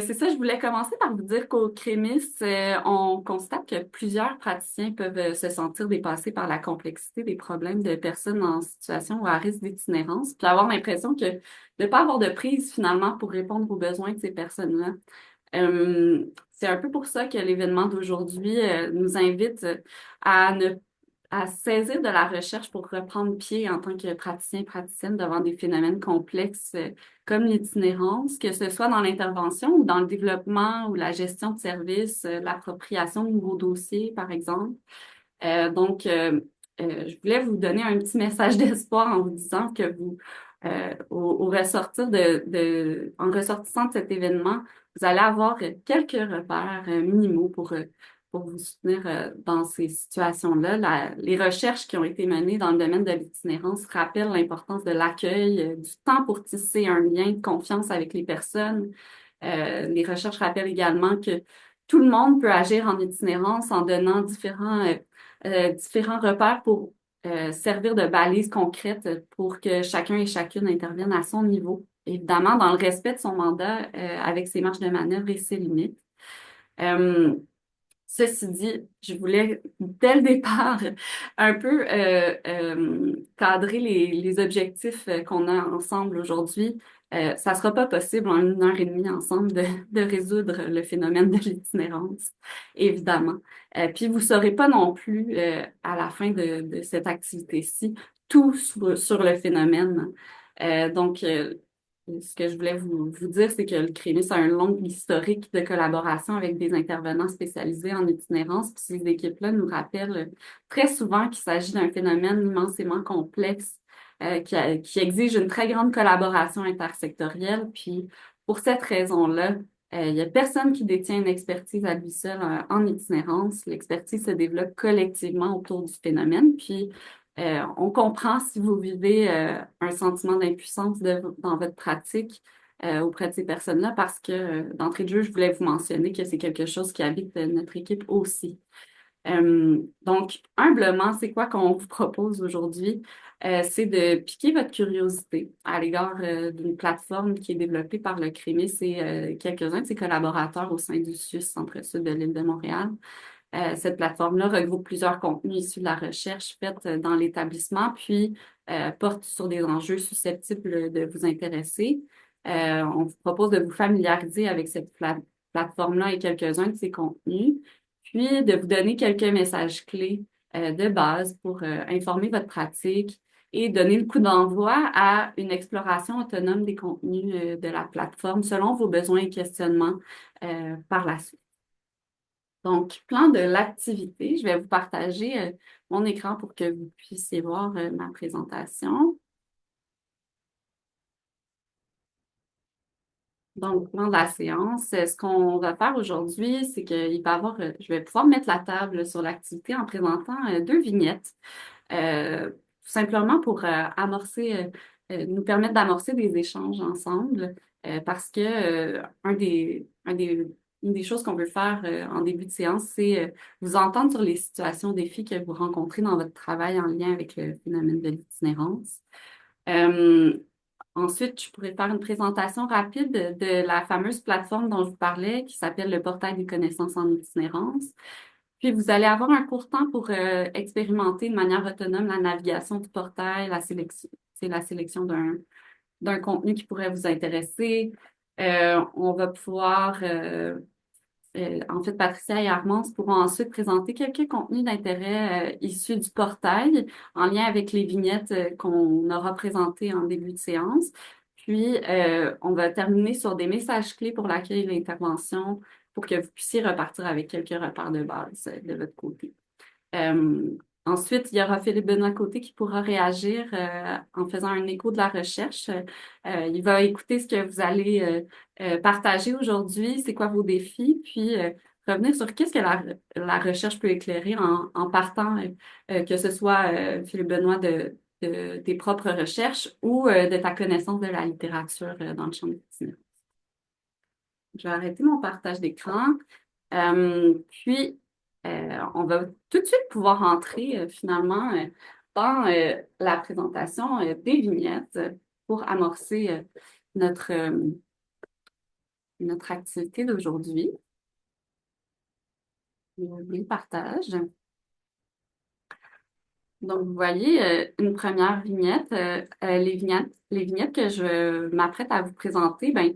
C'est ça, je voulais commencer par vous dire qu'au Crémis, on constate que plusieurs praticiens peuvent se sentir dépassés par la complexité des problèmes de personnes en situation ou à risque d'itinérance, puis avoir l'impression que de ne pas avoir de prise finalement pour répondre aux besoins de ces personnes-là. C'est un peu pour ça que l'événement d'aujourd'hui nous invite à ne à saisir de la recherche pour reprendre pied en tant que praticien, praticienne devant des phénomènes complexes comme l'itinérance, que ce soit dans l'intervention ou dans le développement ou la gestion de services, l'appropriation de nouveaux dossiers, par exemple. Je voulais vous donner un petit message d'espoir en vous disant que au ressortir en ressortissant de cet événement, vous allez avoir quelques repères minimaux pour vous soutenir dans ces situations-là. Les recherches qui ont été menées dans le domaine de l'itinérance rappellent l'importance de l'accueil, du temps pour tisser un lien de confiance avec les personnes. Les recherches rappellent également que tout le monde peut agir en itinérance en donnant différents repères pour servir de balises concrètes pour que chacun et chacune intervienne à son niveau, évidemment dans le respect de son mandat avec ses marges de manœuvre et ses limites. Euh, Ceci dit, je voulais dès le départ un peu cadrer les objectifs qu'on a ensemble aujourd'hui. Ça sera pas possible en 1 heure et demie ensemble de résoudre le phénomène de l'itinérance, évidemment. Puis vous saurez pas non plus à la fin de cette activité-ci tout sur le phénomène. Ce que je voulais vous dire, c'est que le CREMIS a un long historique de collaboration avec des intervenants spécialisés en itinérance. Puis ces équipes-là nous rappellent très souvent qu'il s'agit d'un phénomène immensément complexe qui exige une très grande collaboration intersectorielle. Puis pour cette raison-là, il n'y a personne qui détient une expertise à lui seul en itinérance. L'expertise se développe collectivement autour du phénomène. Puis on comprend si vous vivez un sentiment d'impuissance dans votre pratique auprès de ces personnes-là parce que d'entrée de jeu, je voulais vous mentionner que c'est quelque chose qui habite notre équipe aussi. Donc, humblement, c'est quoi qu'on vous propose aujourd'hui? C'est de piquer votre curiosité à l'égard d'une plateforme qui est développée par le CREMIS et quelques-uns de ses collaborateurs au sein du CIUS, Centre-Sud de l'île de Montréal. Cette plateforme-là regroupe plusieurs contenus issus de la recherche faite dans l'établissement, puis porte sur des enjeux susceptibles de vous intéresser. On vous propose de vous familiariser avec cette plateforme-là et quelques-uns de ses contenus, puis de vous donner quelques messages clés de base pour informer votre pratique et donner le coup d'envoi à une exploration autonome des contenus de la plateforme selon vos besoins et questionnements par la suite. Donc, plan de l'activité, je vais vous partager mon écran pour que vous puissiez voir ma présentation. Donc, plan de la séance, ce qu'on va faire aujourd'hui, c'est qu'il va y avoir, je vais pouvoir mettre la table sur l'activité en présentant 2 vignettes, tout simplement pour nous permettre d'amorcer des échanges ensemble, parce que une des choses qu'on veut faire en début de séance, c'est vous entendre sur les situations, défis que vous rencontrez dans votre travail en lien avec le phénomène de l'itinérance. Euh, Ensuite, je pourrais faire une présentation rapide de la fameuse plateforme dont je vous parlais, qui s'appelle le Portail des connaissances en itinérance. Puis vous allez avoir un court temps pour expérimenter de manière autonome la navigation du portail, c'est la sélection d'un contenu qui pourrait vous intéresser. On va pouvoir en fait, Patricia et Armance pourront ensuite présenter quelques contenus d'intérêt issus du portail en lien avec les vignettes qu'on aura présentées en début de séance. Puis, on va terminer sur des messages clés pour l'accueil et l'intervention pour que vous puissiez repartir avec quelques repères de base de votre côté. Euh, Ensuite, il y aura Philippe Benoît Côté qui pourra réagir en faisant un écho de la recherche. Il va écouter ce que vous allez partager aujourd'hui, c'est quoi vos défis, puis revenir sur qu'est-ce que la recherche peut éclairer en partant, que ce soit Philippe Benoît de tes propres recherches ou de ta connaissance de la littérature dans le champ de l'itinérance. Je vais arrêter mon partage d'écran. Puis, on va tout de suite pouvoir entrer finalement dans la présentation des vignettes pour amorcer notre, notre activité d'aujourd'hui, le partage. Donc, vous voyez, une première vignette, les vignettes que je m'apprête à vous présenter, ben,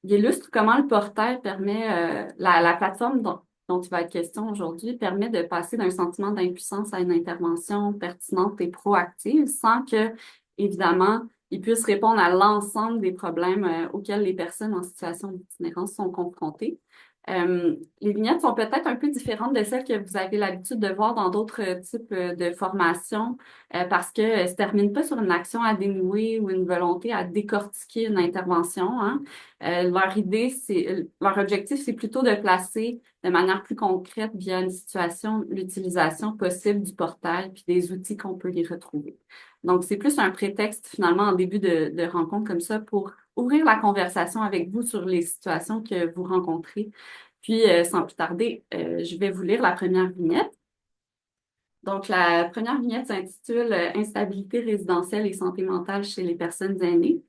ils illustrent comment le portail permet, la plateforme dont il va être question aujourd'hui, permet de passer d'un sentiment d'impuissance à une intervention pertinente et proactive sans que, évidemment, ils puissent répondre à l'ensemble des problèmes, auxquels les personnes en situation d'itinérance sont confrontées. Les vignettes sont peut-être un peu différentes de celles que vous avez l'habitude de voir dans d'autres types de formations parce que ne se terminent pas sur une action à dénouer ou une volonté à décortiquer une intervention, hein. Leur objectif, c'est plutôt de placer de manière plus concrète via une situation l'utilisation possible du portail puis des outils qu'on peut y retrouver. Donc, c'est plus un prétexte finalement en début de rencontre comme ça pour ouvrir la conversation avec vous sur les situations que vous rencontrez. Puis, sans plus tarder, je vais vous lire la première vignette. Donc, la première vignette s'intitule Instabilité résidentielle et santé mentale chez les personnes aînées.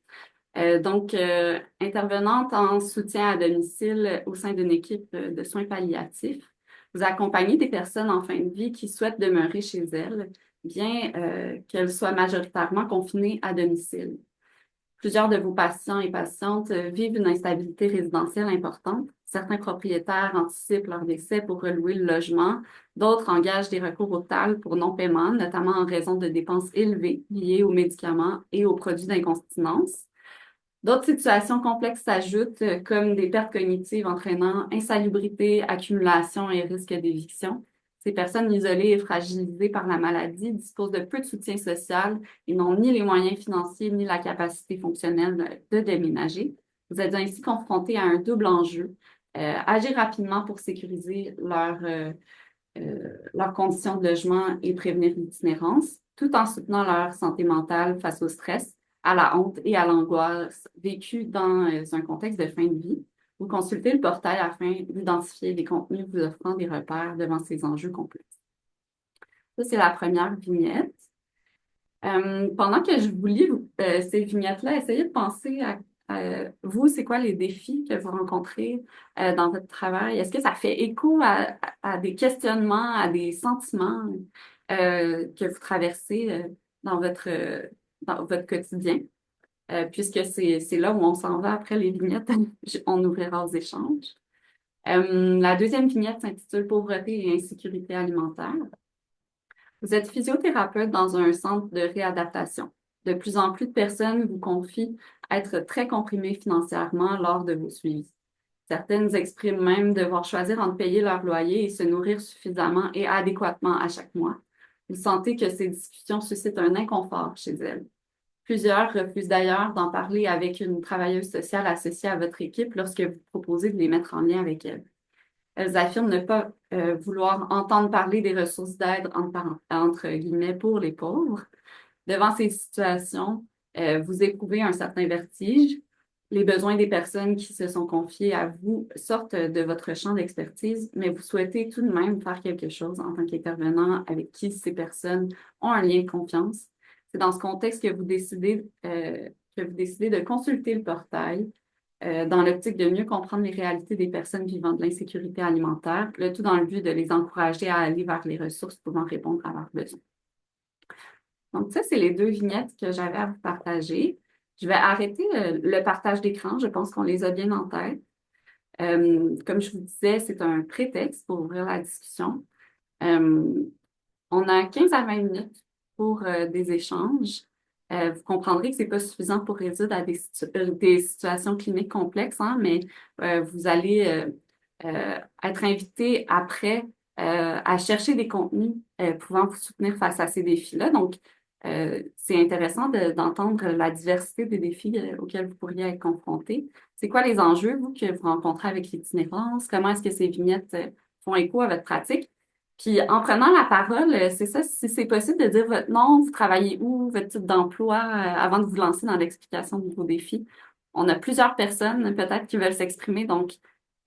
Intervenante en soutien à domicile au sein d'une équipe de soins palliatifs, vous accompagnez des personnes en fin de vie qui souhaitent demeurer chez elles, bien qu'elles soient majoritairement confinées à domicile. Plusieurs de vos patients et patientes vivent une instabilité résidentielle importante. Certains propriétaires anticipent leur décès pour relouer le logement. D'autres engagent des recours au TAL pour non-paiement, notamment en raison de dépenses élevées liées aux médicaments et aux produits d'incontinence. D'autres situations complexes s'ajoutent, comme des pertes cognitives entraînant insalubrité, accumulation et risque d'éviction. Ces personnes isolées et fragilisées par la maladie disposent de peu de soutien social et n'ont ni les moyens financiers ni la capacité fonctionnelle de déménager. Vous êtes ainsi confrontés à un double enjeu. Agir rapidement pour sécuriser leurs conditions de logement et prévenir l'itinérance, tout en soutenant leur santé mentale face au stress, à la honte et à l'angoisse vécues dans un contexte de fin de vie. Vous consultez le portail afin d'identifier les contenus vous offrant des repères devant ces enjeux complexes. Ça, c'est la première vignette. Pendant que je vous lis ces vignettes-là, essayez de penser à vous, c'est quoi les défis que vous rencontrez dans votre travail? Est-ce que ça fait écho à des questionnements, à des sentiments que vous traversez dans votre quotidien? Puisque c'est là où on s'en va après les vignettes, on ouvrira aux échanges. La deuxième vignette s'intitule Pauvreté et insécurité alimentaire. Vous êtes physiothérapeute dans un centre de réadaptation. De plus en plus de personnes vous confient être très comprimées financièrement lors de vos suivis. Certaines expriment même devoir choisir entre payer leur loyer et se nourrir suffisamment et adéquatement à chaque mois. Vous sentez que ces discussions suscitent un inconfort chez elles. Plusieurs refusent d'ailleurs d'en parler avec une travailleuse sociale associée à votre équipe lorsque vous proposez de les mettre en lien avec elles. Elles affirment ne pas vouloir entendre parler des ressources d'aide entre guillemets pour les pauvres. Devant ces situations, vous éprouvez un certain vertige. Les besoins des personnes qui se sont confiées à vous sortent de votre champ d'expertise, mais vous souhaitez tout de même faire quelque chose en tant qu'intervenant avec qui ces personnes ont un lien de confiance. C'est dans ce contexte que vous décidez de consulter le portail dans l'optique de mieux comprendre les réalités des personnes vivant de l'insécurité alimentaire, le tout dans le but de les encourager à aller vers les ressources pouvant répondre à leurs besoins. Donc, ça, c'est les deux vignettes que j'avais à vous partager. Je vais arrêter le partage d'écran. Je pense qu'on les a bien en tête. Comme je vous disais, c'est un prétexte pour ouvrir la discussion. Euh, on a 15 à 20 minutes pour des échanges. Vous comprendrez que c'est pas suffisant pour résoudre à des situations cliniques complexes, hein, mais vous allez être invité après à chercher des contenus pouvant vous soutenir face à ces défis-là. Donc, c'est intéressant d'entendre la diversité des défis auxquels vous pourriez être confrontés. C'est quoi les enjeux, vous, que vous rencontrez avec l'itinérance? Comment est-ce que ces vignettes font écho à votre pratique? Puis en prenant la parole, c'est ça, si c'est possible de dire votre nom, vous travaillez où, votre type d'emploi, avant de vous lancer dans l'explication de vos défis. On a plusieurs personnes peut-être qui veulent s'exprimer, donc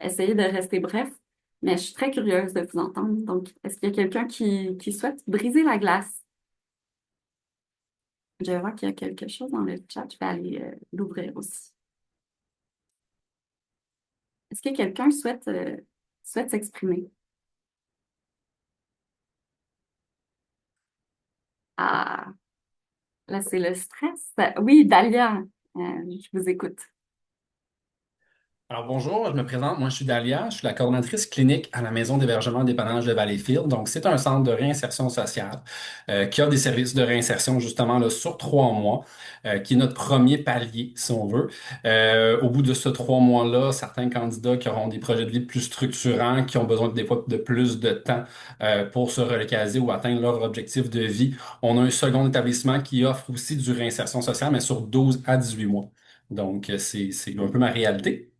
essayez de rester bref. Mais je suis très curieuse de vous entendre. Donc, est-ce qu'il y a quelqu'un qui souhaite briser la glace? Je vois qu'il y a quelque chose dans le chat. Je vais aller l'ouvrir aussi. Est-ce que quelqu'un souhaite s'exprimer? Ah, là, c'est le stress. Oui, Dalia, je vous écoute. Alors bonjour, je me présente, moi je suis Dalia, je suis la coordonnatrice clinique à la Maison d'hébergement dépannage de Valleyfield. Donc c'est un centre de réinsertion sociale qui a des services de réinsertion justement là, sur 3 mois, qui est notre premier palier si on veut. Au bout de ce 3 mois-là, certains candidats qui auront des projets de vie plus structurants, qui ont besoin des fois de plus de temps pour se recaser ou atteindre leur objectif de vie, on a un second établissement qui offre aussi du réinsertion sociale, mais sur 12 à 18 mois. Donc c'est un peu ma réalité.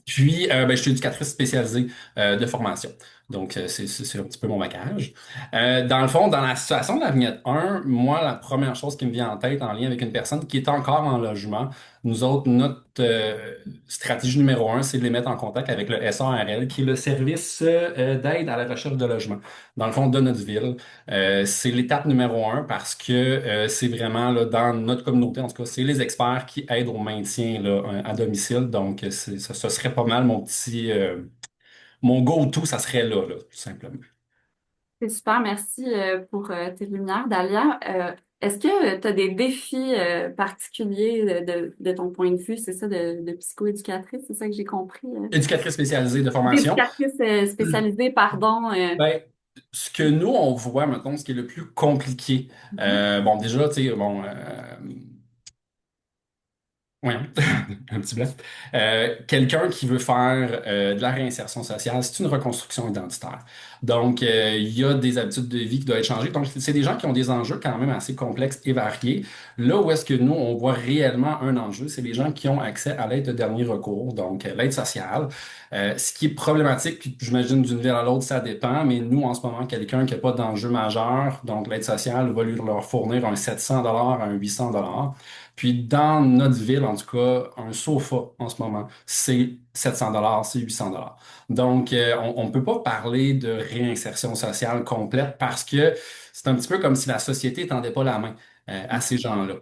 Puis, ben, je suis éducatrice spécialisée de formation. Donc, c'est un petit peu mon bagage. Dans le fond, dans la situation de la vignette 1, moi, la première chose qui me vient en tête en lien avec une personne qui est encore en logement, nous autres, notre stratégie numéro un, c'est de les mettre en contact avec le SARL, qui est le service d'aide à la recherche de logement, dans le fond, de notre ville. C'est l'étape numéro un parce que c'est vraiment là, dans notre communauté, en tout cas, c'est les experts qui aident au maintien là, à domicile. Donc, ce serait pas mal mon go-to, ça serait là, tout simplement. C'est super, merci pour tes lumières, Dalia. Est-ce que tu as des défis particuliers de ton point de vue, c'est ça, de psychoéducatrice, c'est ça que j'ai compris? Éducatrice spécialisée de formation. D'éducatrice spécialisée, pardon. Ben, ce que nous, on voit, mettons, ce qui est le plus compliqué, bon, déjà, tu sais, bon, oui, un petit blanc. Quelqu'un qui veut faire de la réinsertion sociale, c'est une reconstruction identitaire. Donc, il y a des habitudes de vie qui doivent être changées. Donc, c'est des gens qui ont des enjeux quand même assez complexes et variés. Là où est-ce que nous, on voit réellement un enjeu, c'est les gens qui ont accès à l'aide de dernier recours, donc l'aide sociale. Ce qui est problématique, puis j'imagine d'une ville à l'autre, ça dépend, mais nous, en ce moment, quelqu'un qui n'a pas d'enjeu majeur, donc l'aide sociale va lui leur fournir un 700 à un 800. Puis dans notre ville, en tout cas, un sofa en ce moment, c'est 700 c'est 800. Donc, on ne peut pas parler de réinsertion sociale complète parce que c'est un petit peu comme si la société tendait pas la main à ces gens-là.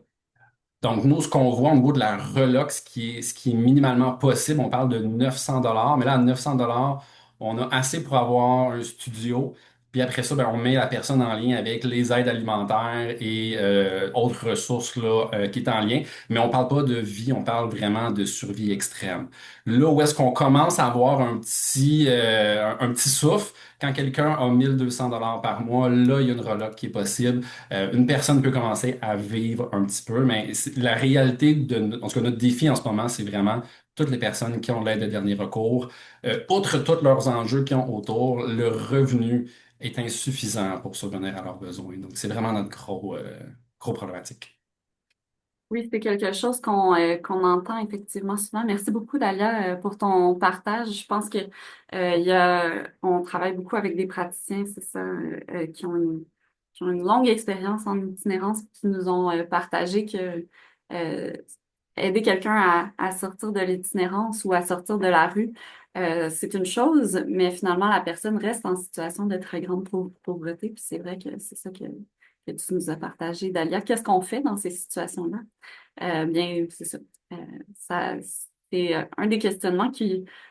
Donc, nous, ce qu'on voit au niveau de la reloc, ce qui est minimalement possible, on parle de 900 mais là, à 900 on a assez pour avoir un studio. Puis après ça, ben, on met la personne en lien avec les aides alimentaires et autres ressources là, qui est en lien. Mais on parle pas de vie, on parle vraiment de survie extrême. Là où est-ce qu'on commence à avoir un petit souffle, quand quelqu'un a 1200 par mois, là, il y a une reloc qui est possible. Une personne peut commencer à vivre un petit peu, mais la réalité en tout cas, notre défi en ce moment, c'est vraiment toutes les personnes qui ont l'aide de dernier recours. Outre tous leurs enjeux qu'ils ont autour, le revenu est insuffisant pour subvenir à leurs besoins. Donc, c'est vraiment notre gros problématique. Oui, c'est quelque chose qu'on entend effectivement souvent. Merci beaucoup, Dalia, pour ton partage. Je pense que on travaille beaucoup avec des praticiens, c'est ça, qui ont une longue expérience en itinérance, qui nous ont partagé que euh, aider quelqu'un à sortir de l'itinérance ou à sortir de la rue, c'est une chose, mais finalement, la personne reste en situation de très grande pauvreté. Puis c'est vrai que c'est ça que tu nous as partagé, Dalia. Qu'est-ce qu'on fait dans ces situations-là? Bien, c'est ça. Euh, ça, c'est un des questionnements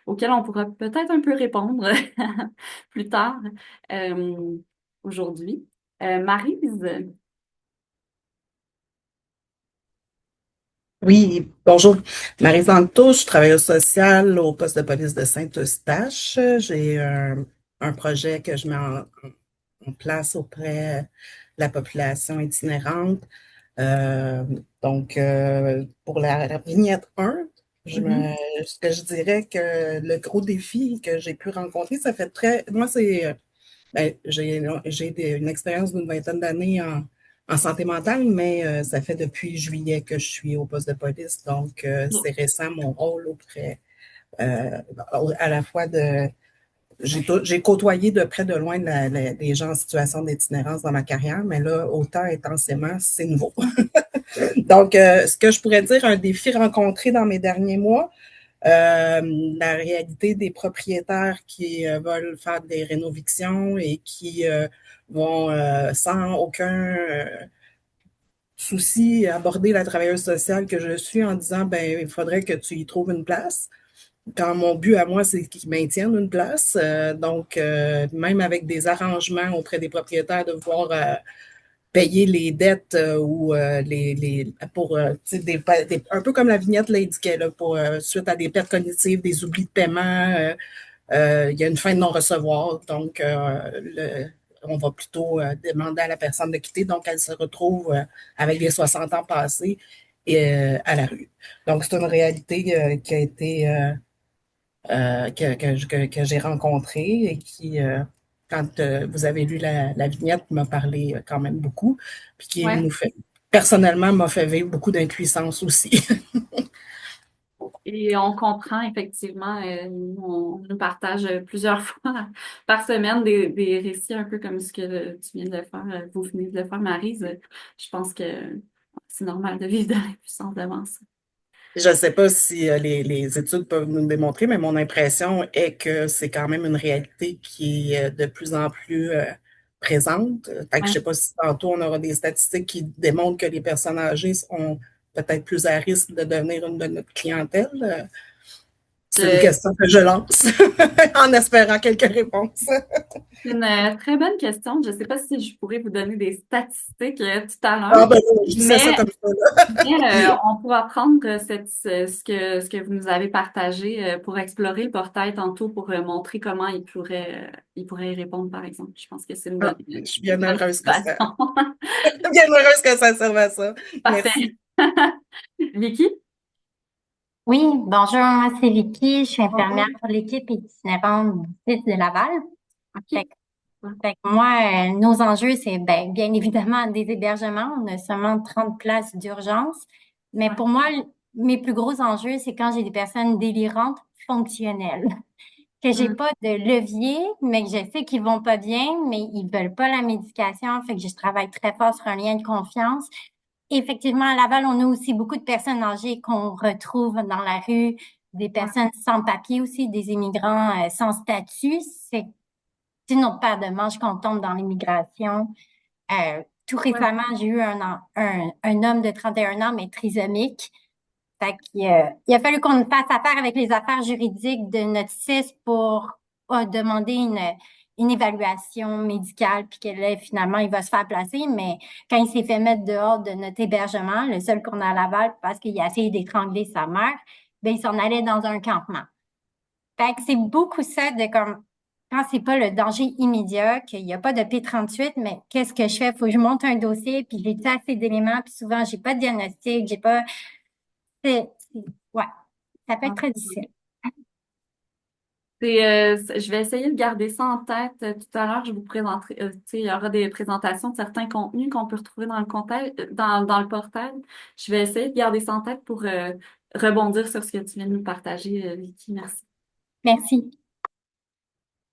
auxquels on pourra peut-être un peu répondre plus tard euh, aujourd'hui. Maryse, Oui, bonjour. Marie Zanto, je travaille au social au poste de police de Saint-Eustache. J'ai un projet que je mets en place auprès de la population itinérante. Euh, pour la vignette 1, mhm, ce que je dirais que le gros défi que j'ai pu rencontrer, ça fait très... Moi, c'est ben, une expérience d'une vingtaine d'années en santé mentale, mais ça fait depuis juillet que je suis au poste de police. Donc, c'est récent mon rôle euh, à la fois de... J'ai côtoyé de près de loin des gens en situation d'itinérance dans ma carrière, mais là, autant intensément, c'est nouveau. Donc, ce que je pourrais dire, un défi rencontré dans mes derniers mois, euh, la réalité des propriétaires qui veulent faire des rénovictions et qui vont sans aucun souci aborder la travailleuse sociale que je suis en disant, ben, il faudrait que tu y trouves une place. quand mon but à moi, c'est qu'ils maintiennent une place. Donc, même avec des arrangements auprès des propriétaires de pouvoir payer les dettes ou pour tu sais, un peu comme la vignette l'indiquait, là, pour suite à des pertes cognitives, des oublis de paiement, il y a une fin de non-recevoir. Donc, on va plutôt demander à la personne de quitter. Donc, elle se retrouve avec les 60 ans passés à la rue. Donc, c'est une réalité qui a été que j'ai rencontré et qui, quand vous avez lu la vignette, m'a parlé quand même beaucoup, puis qui Ouais. nous fait, personnellement, m'a fait vivre beaucoup d'impuissance aussi. Et on comprend effectivement, on nous partage plusieurs fois par semaine des récits un peu comme ce que tu viens de le faire, vous venez de le faire, Maryse. Je pense que c'est normal de vivre de l'impuissance devant ça. Je ne sais pas si les études peuvent nous le démontrer, mais mon impression est que c'est quand même une réalité qui est de plus en plus présente. Fait que je ne Ouais. sais pas si tantôt on aura des statistiques qui démontrent que les personnes âgées sont peut-être plus à risque de devenir une de notre clientèle. C'est une Je- question que je lance en espérant quelques réponses. C'est une très bonne question. Je ne sais pas si je pourrais vous donner des statistiques tout à Ah l'heure, ben, je disais ça mais comme ça, là. On pourra prendre ce que vous nous avez partagé pour explorer le portail tantôt pour montrer comment il pourrait y répondre, par exemple. Je pense que c'est Ah, je suis bien une bonne heureuse que ça, situation. bien heureuse que ça serve à ça. Merci. Parfait. Vicky? Oui, bonjour, moi c'est Vicky, je suis Bonjour. infirmière pour l'équipe itinérante du site de Laval. Fait, OK. que fait que moi, nos enjeux, c'est bien évidemment des hébergements. On a seulement 30 places d'urgence. Mais Ouais. pour moi, mes plus gros enjeux, c'est quand j'ai des personnes délirantes fonctionnelles, que j'ai Mm. pas de levier, mais que je sais qu'ils vont pas bien, mais ils veulent pas la médication. Fait que je travaille très fort sur un lien de confiance. Effectivement, à Laval, on a aussi beaucoup de personnes âgées qu'on retrouve dans la rue, des Ouais. personnes sans papier aussi, des immigrants sans statut. C'est notre paire de manches qu'on tombe dans l'immigration. Tout Ouais. récemment, j'ai eu un homme de 31 ans, mais trisomique. Fait il a fallu qu'on fasse affaire avec les affaires juridiques de notre CIS pour demander une évaluation médicale, puis que là, finalement, il va se faire placer. Mais quand il s'est fait mettre dehors de notre hébergement, le seul qu'on a à Laval, parce qu'il a essayé d'étrangler sa mère, ben, il s'en allait dans un campement. Fait que c'est beaucoup ça de comme, quand c'est pas le danger immédiat, qu'il n'y a pas de P38, mais qu'est-ce que je fais? Faut que je monte un dossier, puis j'ai assez d'éléments, puis souvent, j'ai pas de diagnostic, j'ai pas, ouais, ça peut être très difficile. Je vais essayer de garder ça en tête. Tout à l'heure, je vous présenterai, tu sais, il y aura des présentations de certains contenus qu'on peut retrouver dans le dans le portail. Je vais essayer de garder ça en tête pour rebondir sur ce que tu viens de nous partager, Vicky. Merci. Merci.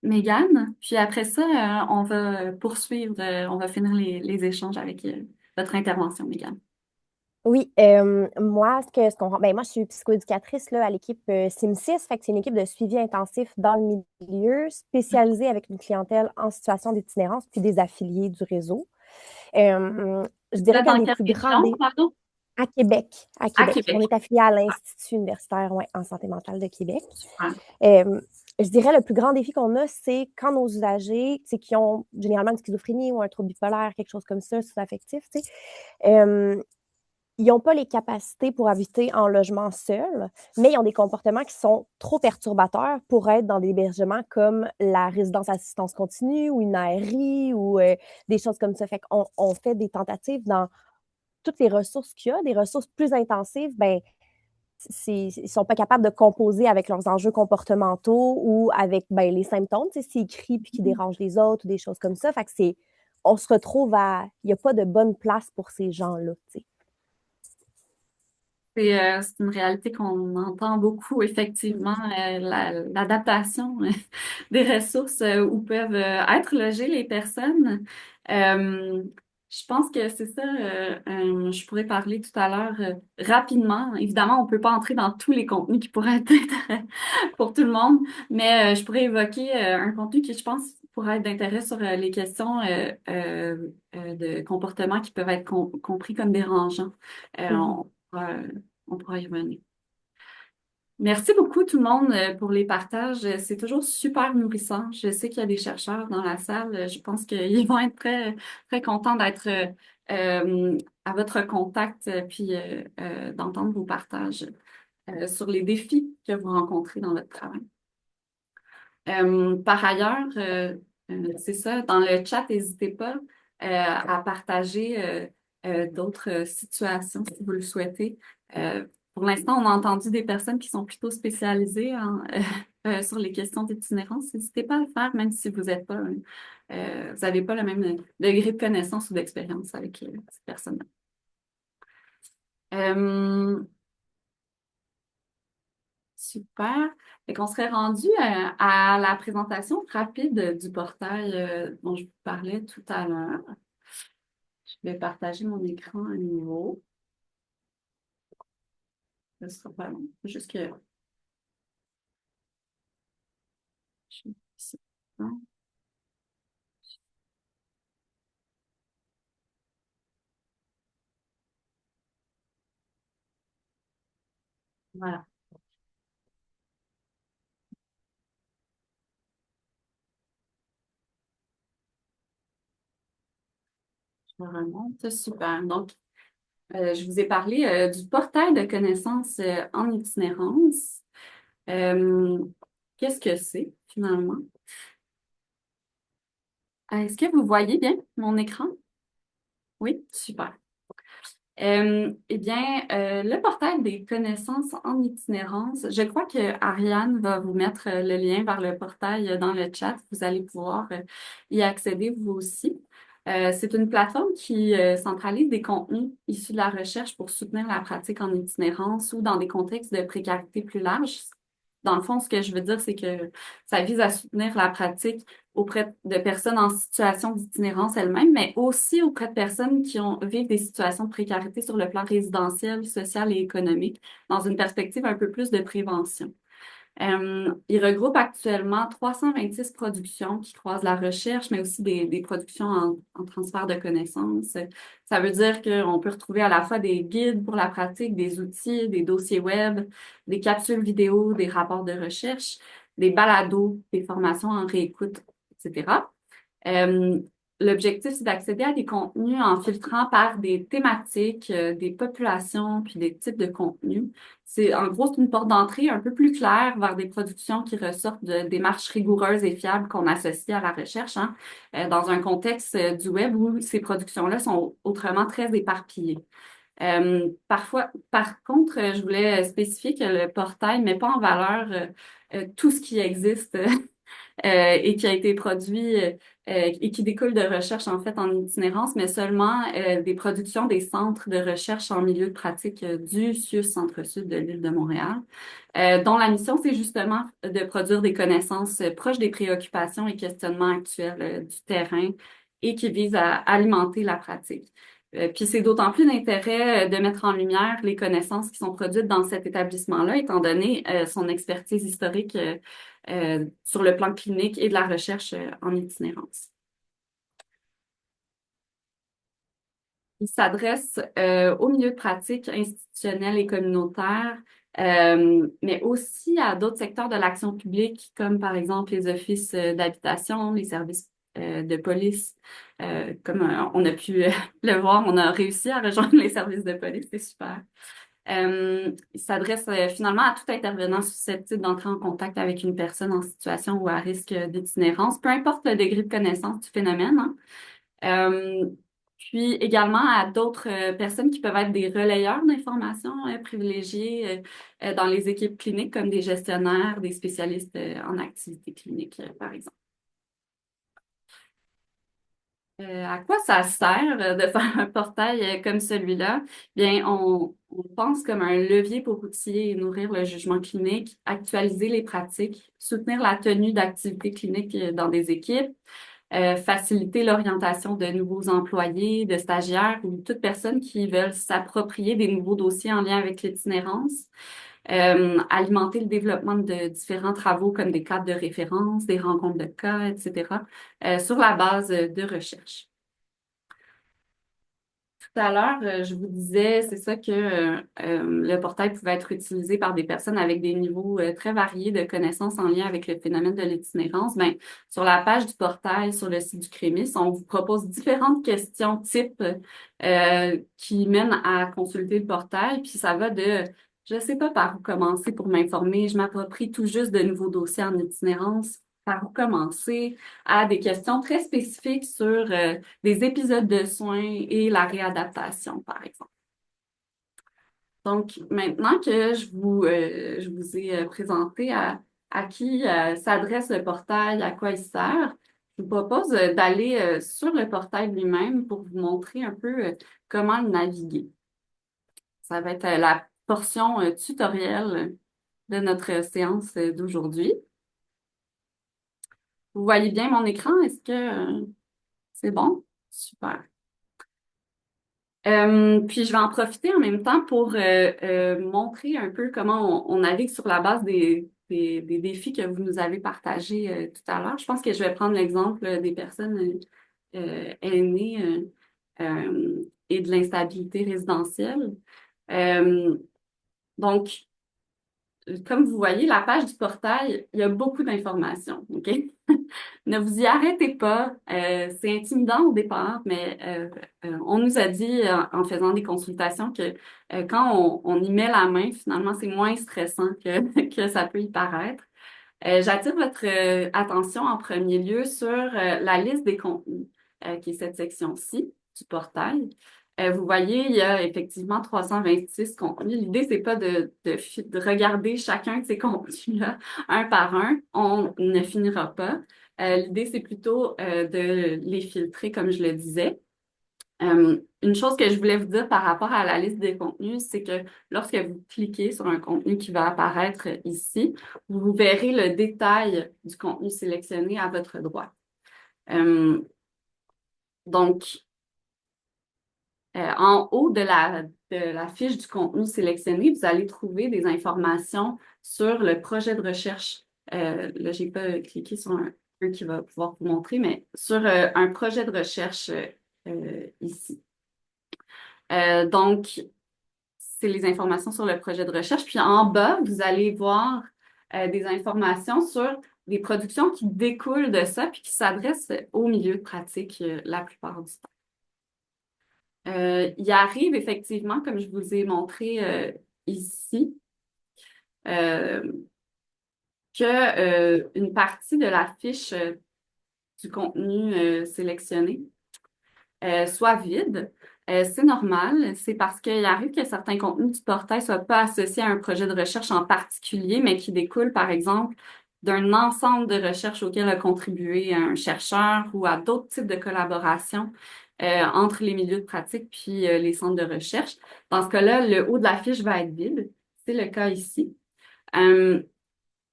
Mégane, puis après ça, on va poursuivre, on va finir les échanges avec votre intervention, Mégane. Oui, moi, moi, je suis psychoéducatrice là, à l'équipe SIM6, fait que c'est une équipe de suivi intensif dans le milieu, spécialisée avec une clientèle en situation d'itinérance, puis des affiliés du réseau. Je Vous dirais êtes qu'un dans des quelle plus grands région, pardon? à Québec, à À Québec. On Québec. est affilié à l'Institut universitaire ouais, en santé mentale de Québec. Super. Euh, je dirais le plus grand défi qu'on a, c'est quand nos usagers, qui ont généralement une schizophrénie ou un trouble bipolaire, quelque chose comme ça, sous-affectif, ils n'ont pas les capacités pour habiter en logement seul, mais ils ont des comportements qui sont trop perturbateurs pour être dans des hébergements comme la résidence assistance continue ou une ARI ou des choses comme ça. Fait qu'on on fait des tentatives dans toutes les ressources qu'il y a, des ressources plus intensives, ben, ils ne sont pas capables de composer avec leurs enjeux comportementaux ou avec ben, les symptômes, s'ils crient puis qu'ils dérangent les autres ou des choses comme ça. Fait que on se retrouve il n'y a pas de bonne place pour ces gens-là. T'sais. C'est une réalité qu'on entend beaucoup, effectivement, l'adaptation des ressources où peuvent être logées les personnes. Euh, je pense que c'est ça, je pourrais parler tout à l'heure rapidement. Évidemment, on ne peut pas entrer dans tous les contenus qui pourraient être pour tout le monde, mais je pourrais évoquer un contenu qui, je pense, pourrait être d'intérêt sur les questions de comportement qui peuvent être compris comme dérangeants. Mm -hmm. Euh, on pourra y revenir. Merci beaucoup tout le monde pour les partages. C'est toujours super nourrissant. Je sais qu'il y a des chercheurs dans la salle. Je pense qu'ils vont être très, très contents d'être à votre contact puis d'entendre vos partages sur les défis que vous rencontrez dans votre travail. Par ailleurs, c'est ça, dans le chat, n'hésitez pas à partager d'autres situations si vous le souhaitez. Pour l'instant, on a entendu des personnes qui sont plutôt spécialisées sur les questions d'itinérance. N'hésitez pas à le faire, même si vous n'êtes pas, vous n'avez pas le même degré de connaissance ou d'expérience avec ces personnes-là. Super. Fait qu'on serait rendu à la présentation rapide du portail dont je vous parlais tout à l'heure. Je vais partager mon écran à nouveau. Ce sera pas long. Juste que voilà. Je remonte. Super. Donc, je vous ai parlé du portail de connaissances en itinérance. Euh, Qu'est-ce que c'est finalement? Est-ce que vous voyez bien mon écran? Oui, super. Le portail des connaissances en itinérance, je crois que Ariane va vous mettre le lien vers le portail dans le chat. Vous allez pouvoir y accéder vous aussi. C'est une plateforme qui centralise des contenus issus de la recherche pour soutenir la pratique en itinérance ou dans des contextes de précarité plus larges. Dans le fond, ce que je veux dire, c'est que ça vise à soutenir la pratique auprès de personnes en situation d'itinérance elles-mêmes, mais aussi auprès de personnes vivent des situations de précarité sur le plan résidentiel, social et économique, dans une perspective un peu plus de prévention. Il regroupe actuellement 326 productions qui croisent la recherche, mais aussi des productions en transfert de connaissances. Ça veut dire qu'on peut retrouver à la fois des guides pour la pratique, des outils, des dossiers web, des capsules vidéo, des rapports de recherche, des balados, des formations en réécoute, etc. Euh, L'objectif, c'est d'accéder à des contenus en filtrant par des thématiques, des populations, puis des types de contenus. En gros, c'est une porte d'entrée un peu plus claire vers des productions qui ressortent de démarches rigoureuses et fiables qu'on associe à la recherche, hein, dans un contexte du web où ces productions-là sont autrement très éparpillées. Par contre, je voulais spécifier que le portail ne met pas en valeur tout ce qui existe et qui a été produit et qui découle de recherche en fait en itinérance, mais seulement des productions des centres de recherche en milieu de pratique du CIUS Centre-Sud de l'île de Montréal, dont la mission, c'est justement de produire des connaissances proches des préoccupations et questionnements actuels du terrain et qui visent à alimenter la pratique. Puis c'est d'autant plus d'intérêt de mettre en lumière les connaissances qui sont produites dans cet établissement-là, étant donné son expertise historique sur le plan clinique et de la recherche en itinérance. Il s'adresse au milieu de pratique institutionnel et communautaire, mais aussi à d'autres secteurs de l'action publique, comme par exemple les offices d'habitation, les services de police. Comme on a pu le voir, on a réussi à rejoindre les services de police, c'est super. Il s'adresse finalement à tout intervenant susceptible d'entrer en contact avec une personne en situation ou à risque d'itinérance, peu importe le degré de connaissance du phénomène, hein. Puis également à d'autres personnes qui peuvent être des relayeurs d'informations privilégiés dans les équipes cliniques, comme des gestionnaires, des spécialistes en activité clinique, par exemple. À quoi ça sert de faire un portail comme celui-là? Bien, on pense comme un levier pour outiller et nourrir le jugement clinique, actualiser les pratiques, soutenir la tenue d'activités cliniques dans des équipes, faciliter l'orientation de nouveaux employés, de stagiaires ou toute personne qui veulent s'approprier des nouveaux dossiers en lien avec l'itinérance. Alimenter le développement de différents travaux comme des cadres de référence, des rencontres de cas, etc., sur la base de recherche. à l'heure, je vous disais, c'est ça que le portail pouvait être utilisé par des personnes avec des niveaux très variés de connaissances en lien avec le phénomène de l'itinérance. Ben, sur la page du portail, sur le site du CREMIS, on vous propose différentes questions types qui mènent à consulter le portail. Puis ça va de, je sais pas par où commencer pour m'informer, je m'approprie tout juste de nouveaux dossiers en itinérance. Par où commencer, à des questions très spécifiques sur des épisodes de soins et la réadaptation, par exemple. Donc, maintenant que je vous ai présenté à qui s'adresse le portail, à quoi il sert, je vous propose d'aller sur le portail lui-même pour vous montrer un peu comment le naviguer. Ça va être la portion tutoriel de notre séance d'aujourd'hui. Vous voyez bien mon écran? Est-ce que c'est bon? Super. Puis je vais en profiter en même temps pour montrer un peu comment on navigue sur la base des défis que vous nous avez partagés tout à l'heure. Je pense que je vais prendre l'exemple des personnes aînées et de l'instabilité résidentielle. Euh, donc, comme vous voyez, la page du portail, il y a beaucoup d'informations, OK? Ne vous y arrêtez pas. C'est intimidant au départ, mais on nous a dit en faisant des consultations que quand on y met la main, finalement, c'est moins stressant que ça peut y paraître. J'attire votre attention en premier lieu sur la liste des contenus, qui est cette section-ci du portail. Vous voyez, il y a effectivement 326 contenus. L'idée, c'est pas de regarder chacun de ces contenus-là un par un. On ne finira pas. L'idée, c'est plutôt de les filtrer, comme je le disais. Une chose que je voulais vous dire par rapport à la liste des contenus, c'est que lorsque vous cliquez sur un contenu qui va apparaître ici, vous verrez le détail du contenu sélectionné à votre droite. Donc, en haut de la fiche du contenu sélectionné, vous allez trouver des informations sur le projet de recherche. Là, j'ai pas cliqué sur un qui va pouvoir vous montrer, mais sur un projet de recherche ici. Donc, c'est les informations sur le projet de recherche. Puis en bas, vous allez voir des informations sur des productions qui découlent de ça, puis qui s'adressent au milieu de pratique la plupart du temps. Il arrive effectivement, comme je vous ai montré ici, que une partie de la fiche du contenu sélectionné soit vide. C'est normal, c'est parce qu'il arrive que certains contenus du portail ne soient pas associés à un projet de recherche en particulier, mais qui découlent, par exemple, d'un ensemble de recherches auxquelles a contribué un chercheur ou à d'autres types de collaborations entre les milieux de pratique puis les centres de recherche. Dans ce cas-là, le haut de la fiche va être vide. C'est le cas ici.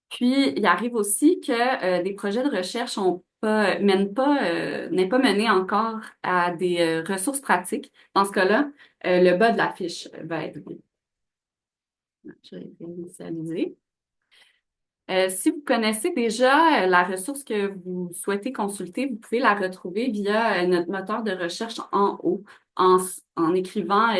Puis, il arrive aussi que des projets de recherche n'est pas mené encore à des ressources pratiques. Dans ce cas-là, le bas de la fiche va être vide. Je vais initialiser. Si vous connaissez déjà la ressource que vous souhaitez consulter, vous pouvez la retrouver via notre moteur de recherche en haut en écrivant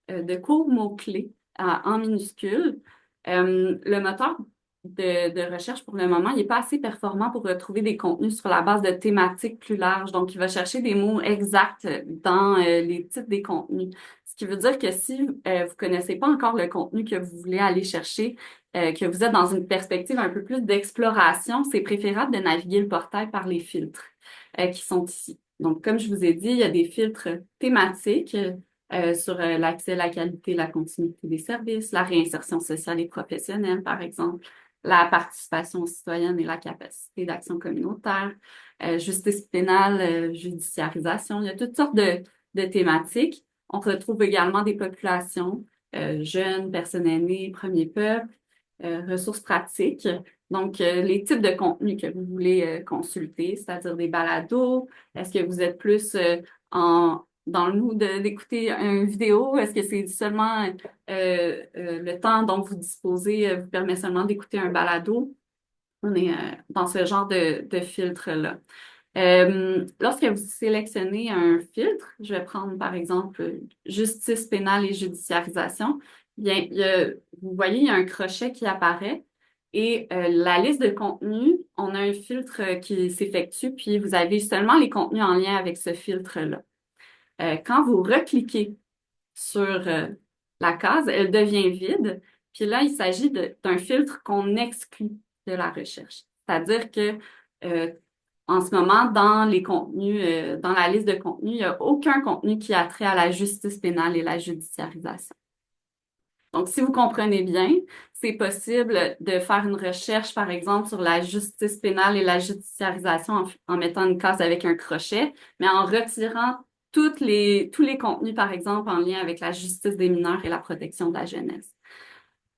de courts mots-clés en minuscules. Le moteur de recherche, pour le moment, il n'est pas assez performant pour retrouver des contenus sur la base de thématiques plus larges. Donc, il va chercher des mots exacts dans les titres des contenus. Ce qui veut dire que si vous ne connaissez pas encore le contenu que vous voulez aller chercher, que vous êtes dans une perspective un peu plus d'exploration, c'est préférable de naviguer le portail par les filtres qui sont ici. Donc, comme je vous ai dit, il y a des filtres thématiques sur l'accès, la qualité, la continuité des services, la réinsertion sociale et professionnelle, par exemple, la participation citoyenne et la capacité d'action communautaire, justice pénale, judiciarisation. Il y a toutes sortes de thématiques. On retrouve également des populations, jeunes, personnes aînées, premiers peuples, ressources pratiques. Donc, les types de contenus que vous voulez consulter, c'est-à-dire des balados. Est-ce que vous êtes plus dans le mood d'écouter une vidéo? Est-ce que c'est seulement le temps dont vous disposez vous permet seulement d'écouter un balado? On est dans ce genre de filtre-là. Lorsque vous sélectionnez un filtre, je vais prendre par exemple justice pénale et judiciarisation, bien, vous voyez, il y a un crochet qui apparaît et la liste de contenus, on a un filtre qui s'effectue, puis vous avez seulement les contenus en lien avec ce filtre-là. Quand vous recliquez sur la case, elle devient vide, puis là, il s'agit d'un filtre qu'on exclut de la recherche. C'est-à-dire que euh, en ce moment, dans les contenus, dans la liste de contenus, il n'y a aucun contenu qui a trait à la justice pénale et la judiciarisation. Donc, si vous comprenez bien, c'est possible de faire une recherche, par exemple, sur la justice pénale et la judiciarisation en mettant une case avec un crochet, mais en retirant tous les contenus, par exemple, en lien avec la justice des mineurs et la protection de la jeunesse.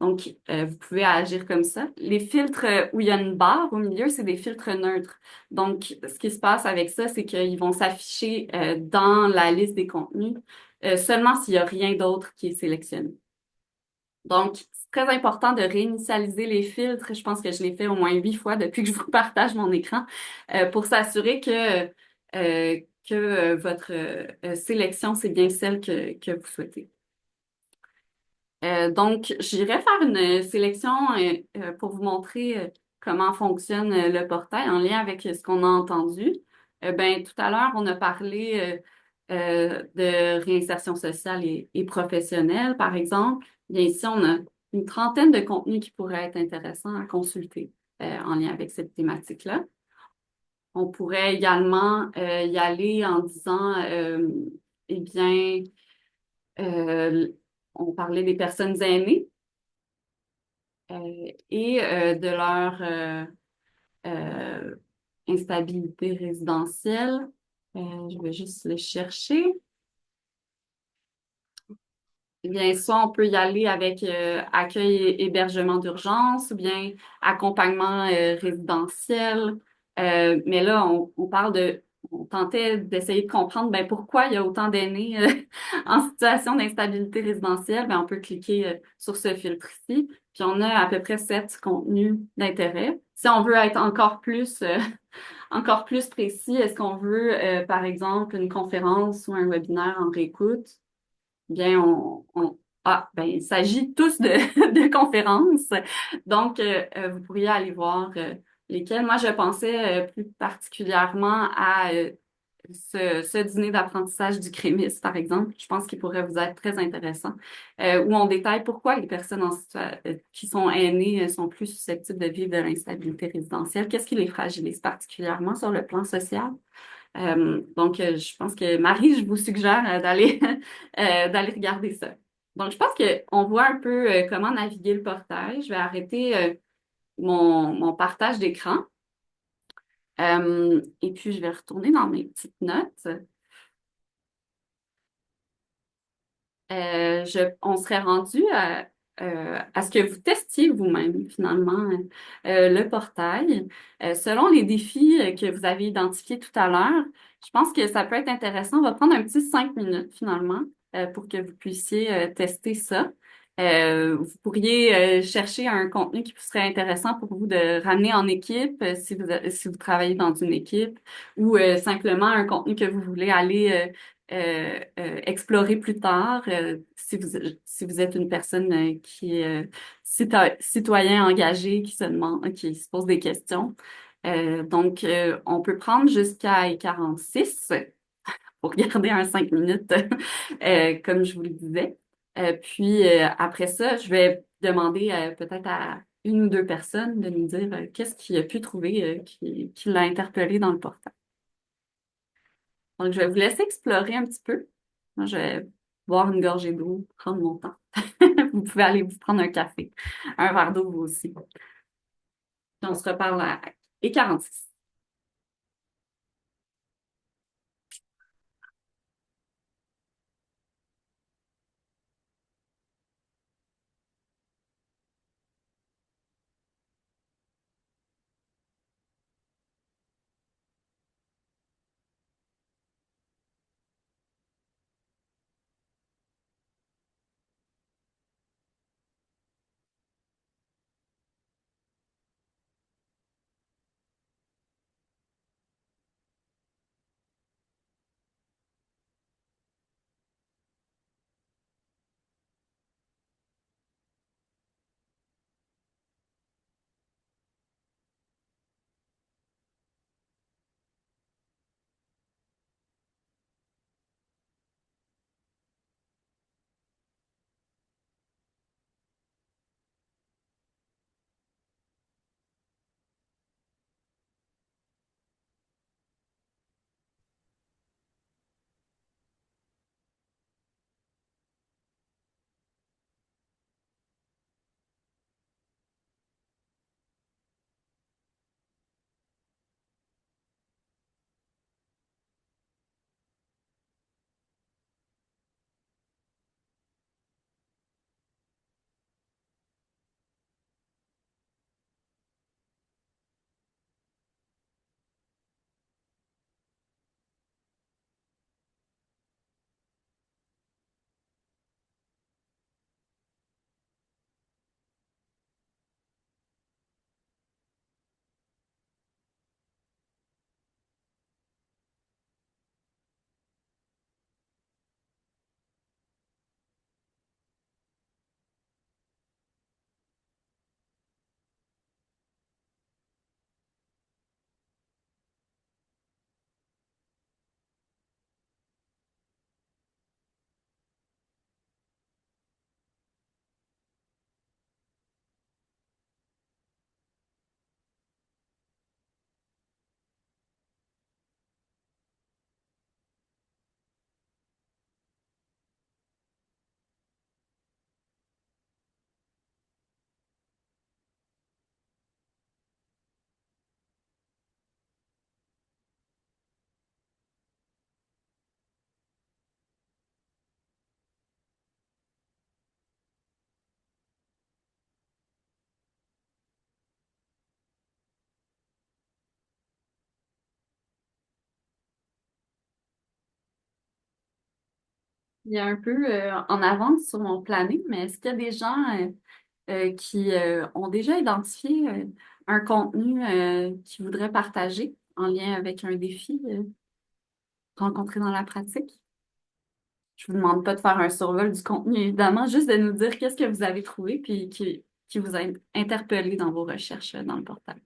Donc, vous pouvez agir comme ça. Les filtres où il y a une barre au milieu, c'est des filtres neutres. Donc, ce qui se passe avec ça, c'est qu'ils vont s'afficher dans la liste des contenus seulement s'il n'y a rien d'autre qui est sélectionné. Donc, c'est très important de réinitialiser les filtres. Je pense que je l'ai fait au moins 8 fois depuis que je vous partage mon écran pour s'assurer que votre sélection, c'est bien celle que vous souhaitez. Donc, j'irai faire une sélection pour vous montrer comment fonctionne le portail en lien avec ce qu'on a entendu. Ben, tout à l'heure, on a parlé de réinsertion sociale et professionnelle, par exemple. Bien, ici, on a une trentaine de contenus qui pourraient être intéressants à consulter en lien avec cette thématique-là. On pourrait également y aller en disant, eh bien, euh, on parlait des personnes aînées et de leur euh, instabilité résidentielle. Je vais juste le chercher. Eh bien, soit on peut y aller avec accueil et hébergement d'urgence ou bien accompagnement résidentiel. Mais là, on parle on tentait d'essayer de comprendre ben, pourquoi il y a autant d'aînés en situation d'instabilité résidentielle. Ben, on peut cliquer sur ce filtre-ci, puis on a à peu près 7 contenus d'intérêt. Si on veut être encore plus précis, est-ce qu'on veut, par exemple, une conférence ou un webinaire en réécoute? Bien, ben, il s'agit tous de, de conférences. Donc, vous pourriez aller voir lesquelles. Moi, je pensais plus particulièrement à ce dîner d'apprentissage du crémis, par exemple. Je pense qu'il pourrait vous être très intéressant, où on détaille pourquoi les personnes qui sont aînées sont plus susceptibles de vivre de l'instabilité résidentielle. Qu'est-ce qui les fragilise particulièrement sur le plan social? Donc, je pense que Marie, je vous suggère d'aller regarder ça. Donc, je pense qu'on voit un peu comment naviguer le portail. Je vais arrêter mon partage d'écran. Et puis, je vais retourner dans mes petites notes. On serait rendu à ce que vous testiez vous-même, finalement, le portail. Selon les défis que vous avez identifiés tout à l'heure, je pense que ça peut être intéressant. On va prendre un petit 5 minutes, finalement, pour que vous puissiez tester ça. Vous pourriez chercher un contenu qui serait intéressant pour vous de ramener en équipe si vous travaillez dans une équipe ou simplement un contenu que vous voulez aller explorer plus tard si vous êtes une personne qui est citoyen engagé, qui se pose des questions. Donc, on peut prendre jusqu'à 46 pour garder un 5 minutes, comme je vous le disais. Puis, après ça, je vais demander peut-être à une ou deux personnes de nous dire qu'est-ce qu'il a pu trouver qui l'a interpellé dans le portail. Donc, je vais vous laisser explorer un petit peu. Moi, je vais boire une gorgée d'eau, prendre mon temps. Vous pouvez aller vous prendre un café, un verre d'eau vous aussi. Puis on se reparle à et 46. Il est un peu en avance sur mon planning, mais est-ce qu'il y a des gens qui ont déjà identifié un contenu qu'ils voudraient partager en lien avec un défi rencontré dans la pratique? Je vous demande pas de faire un survol du contenu, évidemment, juste de nous dire qu'est-ce que vous avez trouvé puis qui vous a interpellé dans vos recherches dans le portail.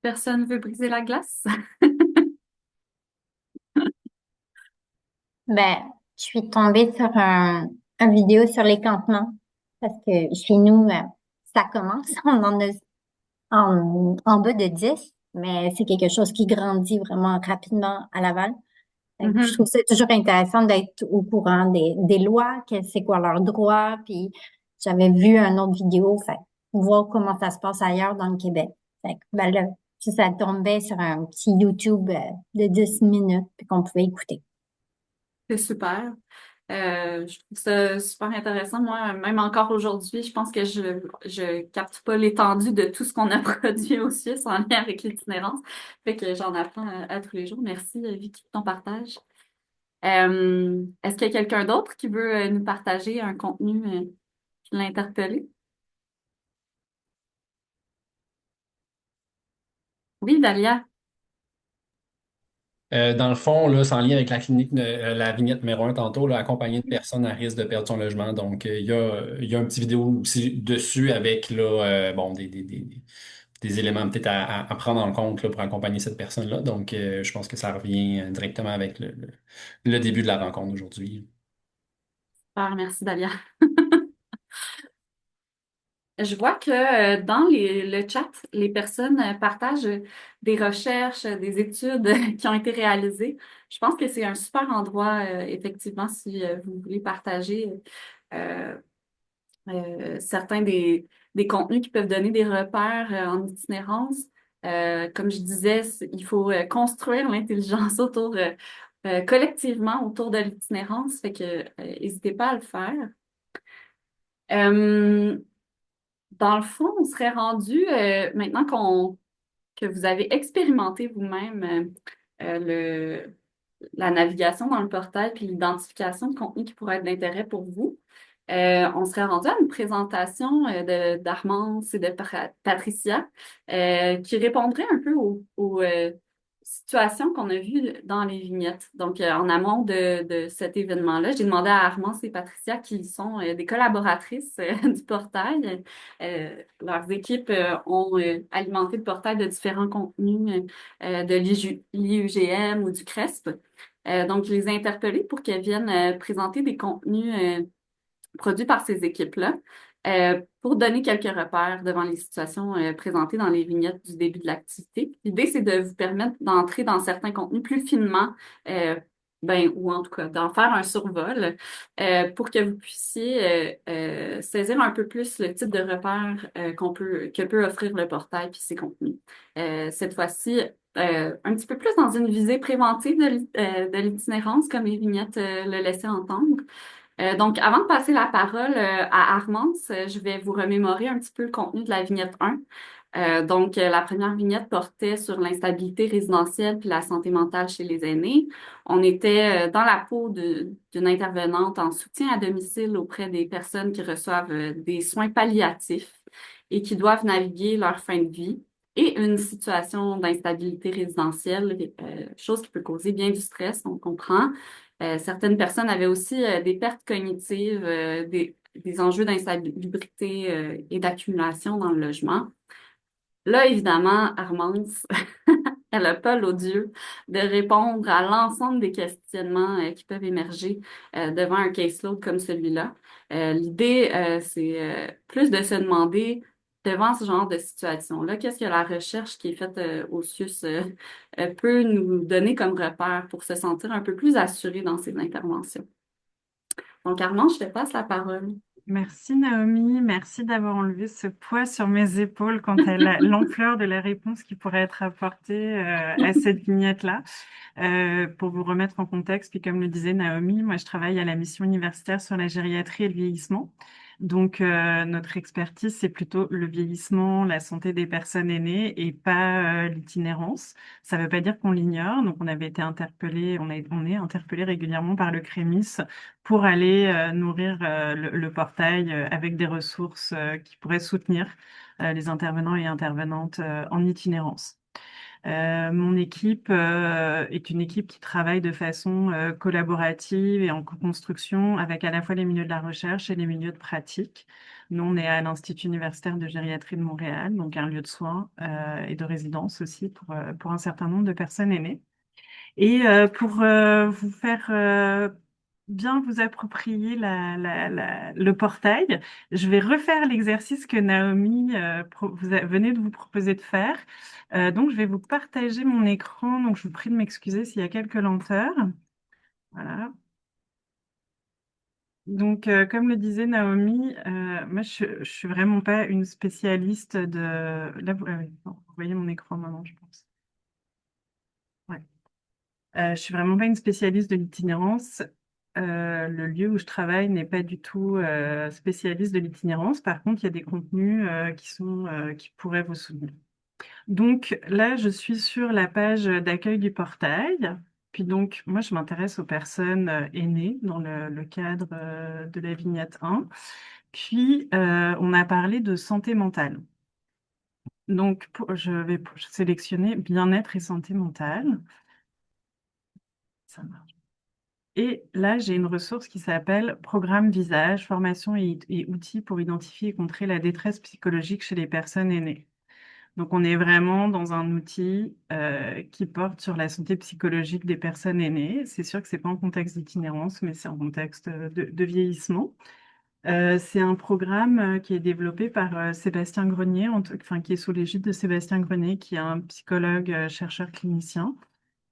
Personne veut briser la glace? Ben, je suis tombée sur un vidéo sur les campements parce que chez nous, ça commence. On en a en bas de 10, mais c'est quelque chose qui grandit vraiment rapidement à Laval. Fait que je Mhm. trouve ça toujours intéressant d'être au courant des lois, c'est quoi leurs droits, puis j'avais vu un autre vidéo, fait que voir comment ça se passe ailleurs dans le Québec. Fait que, ben là, ça tombait sur un petit YouTube de 10 minutes puis qu'on pouvait écouter. C'est super. Je trouve ça super intéressant. Moi, même encore aujourd'hui, je pense que je capte pas l'étendue de tout ce qu'on a produit au Suisse en lien avec l'itinérance. Fait que j'en apprends à tous les jours. Merci, Vicky, de ton partage. Est-ce qu'il y a quelqu'un d'autre qui veut nous partager un contenu qui l'a interpellé? Oui, Dalia. Dans le fond, là, c'est en lien avec la vignette numéro 1 tantôt, là, accompagner une personne à risque de perdre son logement. Donc, il y a un petit vidéo aussi dessus avec là, bon, des éléments peut-être à prendre en compte là, pour accompagner cette personne-là. Donc, je pense que ça revient directement avec le début de la rencontre d'aujourd'hui. Super, merci, Dalia. Je vois que dans le chat, les personnes partagent des recherches, des études qui ont été réalisées. Je pense que c'est un super endroit, effectivement, si vous voulez partager euh, certains des contenus qui peuvent donner des repères en itinérance. Comme je disais, il faut construire l'intelligence collectivement autour de l'itinérance, fait que n'hésitez pas à le faire. Euh, Dans le fond, on serait rendu, maintenant que vous avez expérimenté vous-même la navigation dans le portail puis l'identification de contenu qui pourrait être d'intérêt pour vous, on serait rendu à une présentation d'Armance et de Patricia qui répondrait un peu aux situations qu'on a vues dans les vignettes. Donc, en amont de cet événement-là, j'ai demandé à Armance et Patricia, qui sont des collaboratrices du portail. Leurs équipes ont alimenté le portail de différents contenus de l'IUGM ou du CRESP. Donc, je les ai interpellées pour qu'elles viennent présenter des contenus produits par ces équipes-là pour donner quelques repères devant les situations présentées dans les vignettes du début de l'activité. L'idée, c'est de vous permettre d'entrer dans certains contenus plus finement, euh, ou en tout cas d'en faire un survol pour que vous puissiez saisir un peu plus le type de repères que peut offrir le portail puis ses contenus. Cette fois-ci, un petit peu plus dans une visée préventive de l'itinérance, comme les vignettes le laissaient entendre. Donc, avant de passer la parole à Armance, je vais vous remémorer un petit peu le contenu de la vignette 1. La première vignette portait sur l'instabilité résidentielle puis la santé mentale chez les aînés. On était dans la peau d'une intervenante en soutien à domicile auprès des personnes qui reçoivent des soins palliatifs et qui doivent naviguer leur fin de vie et une situation d'instabilité résidentielle, chose qui peut causer bien du stress, on comprend. Certaines personnes avaient aussi des pertes cognitives, des enjeux d'insalubrité et d'accumulation dans le logement. Là, évidemment, Armance, elle n'a pas l'odieux de répondre à l'ensemble des questionnements qui peuvent émerger devant un caseload comme celui-là. L'idée, c'est plus de se demander, devant ce genre de situation-là, qu'est-ce que la recherche qui est faite au CIUS peut nous donner comme repère pour se sentir un peu plus assuré dans ses interventions. Donc, Armand, je te passe la parole. Merci Naomi, merci d'avoir enlevé ce poids sur mes épaules quant à l'ampleur de la réponse qui pourrait être apportée à cette vignette-là. Pour vous remettre en contexte, puis comme le disait Naomi, moi je travaille à la mission universitaire sur la gériatrie et le vieillissement. Donc, notre expertise, c'est plutôt le vieillissement, la santé des personnes aînées et pas l'itinérance. Ça ne veut pas dire qu'on l'ignore. Donc, on avait été interpellé, on est interpellé régulièrement par le CREMIS pour aller nourrir le portail avec des ressources qui pourraient soutenir les intervenants et intervenantes en itinérance. Mon équipe est une équipe qui travaille de façon collaborative et en co-construction avec à la fois les milieux de la recherche et les milieux de pratique. Nous, on est à l'Institut universitaire de gériatrie de Montréal, donc un lieu de soins et de résidence aussi pour un certain nombre de personnes aînées. Et pour vous faire bien vous approprier le portail, je vais refaire l'exercice que Naomi venez de vous proposer de faire. Donc, je vais vous partager mon écran. Donc, je vous prie de m'excuser s'il y a quelques lenteurs. Voilà. Donc, comme le disait Naomi, moi, je suis vraiment pas une spécialiste de... Là, vous voyez mon écran maintenant, je pense. Ouais. Je suis vraiment pas une spécialiste de l'itinérance. Le lieu où je travaille n'est pas du tout spécialiste de l'itinérance. Par contre, il y a des contenus qui pourraient vous soutenir. Donc là, je suis sur la page d'accueil du portail. Puis donc, moi, je m'intéresse aux personnes aînées dans le cadre de la vignette 1. Puis, on a parlé de santé mentale. Donc, je vais sélectionner bien-être et santé mentale. Ça marche. Et là, j'ai une ressource qui s'appelle Programme Visage, formation et outils pour identifier et contrer la détresse psychologique chez les personnes aînées. Donc, on est vraiment dans un outil qui porte sur la santé psychologique des personnes aînées. C'est sûr que c'est pas en contexte d'itinérance, mais c'est en contexte de vieillissement. C'est un programme qui est développé par Sébastien Grenier, enfin, qui est sous l'égide de Sébastien Grenier, qui est un psychologue, chercheur clinicien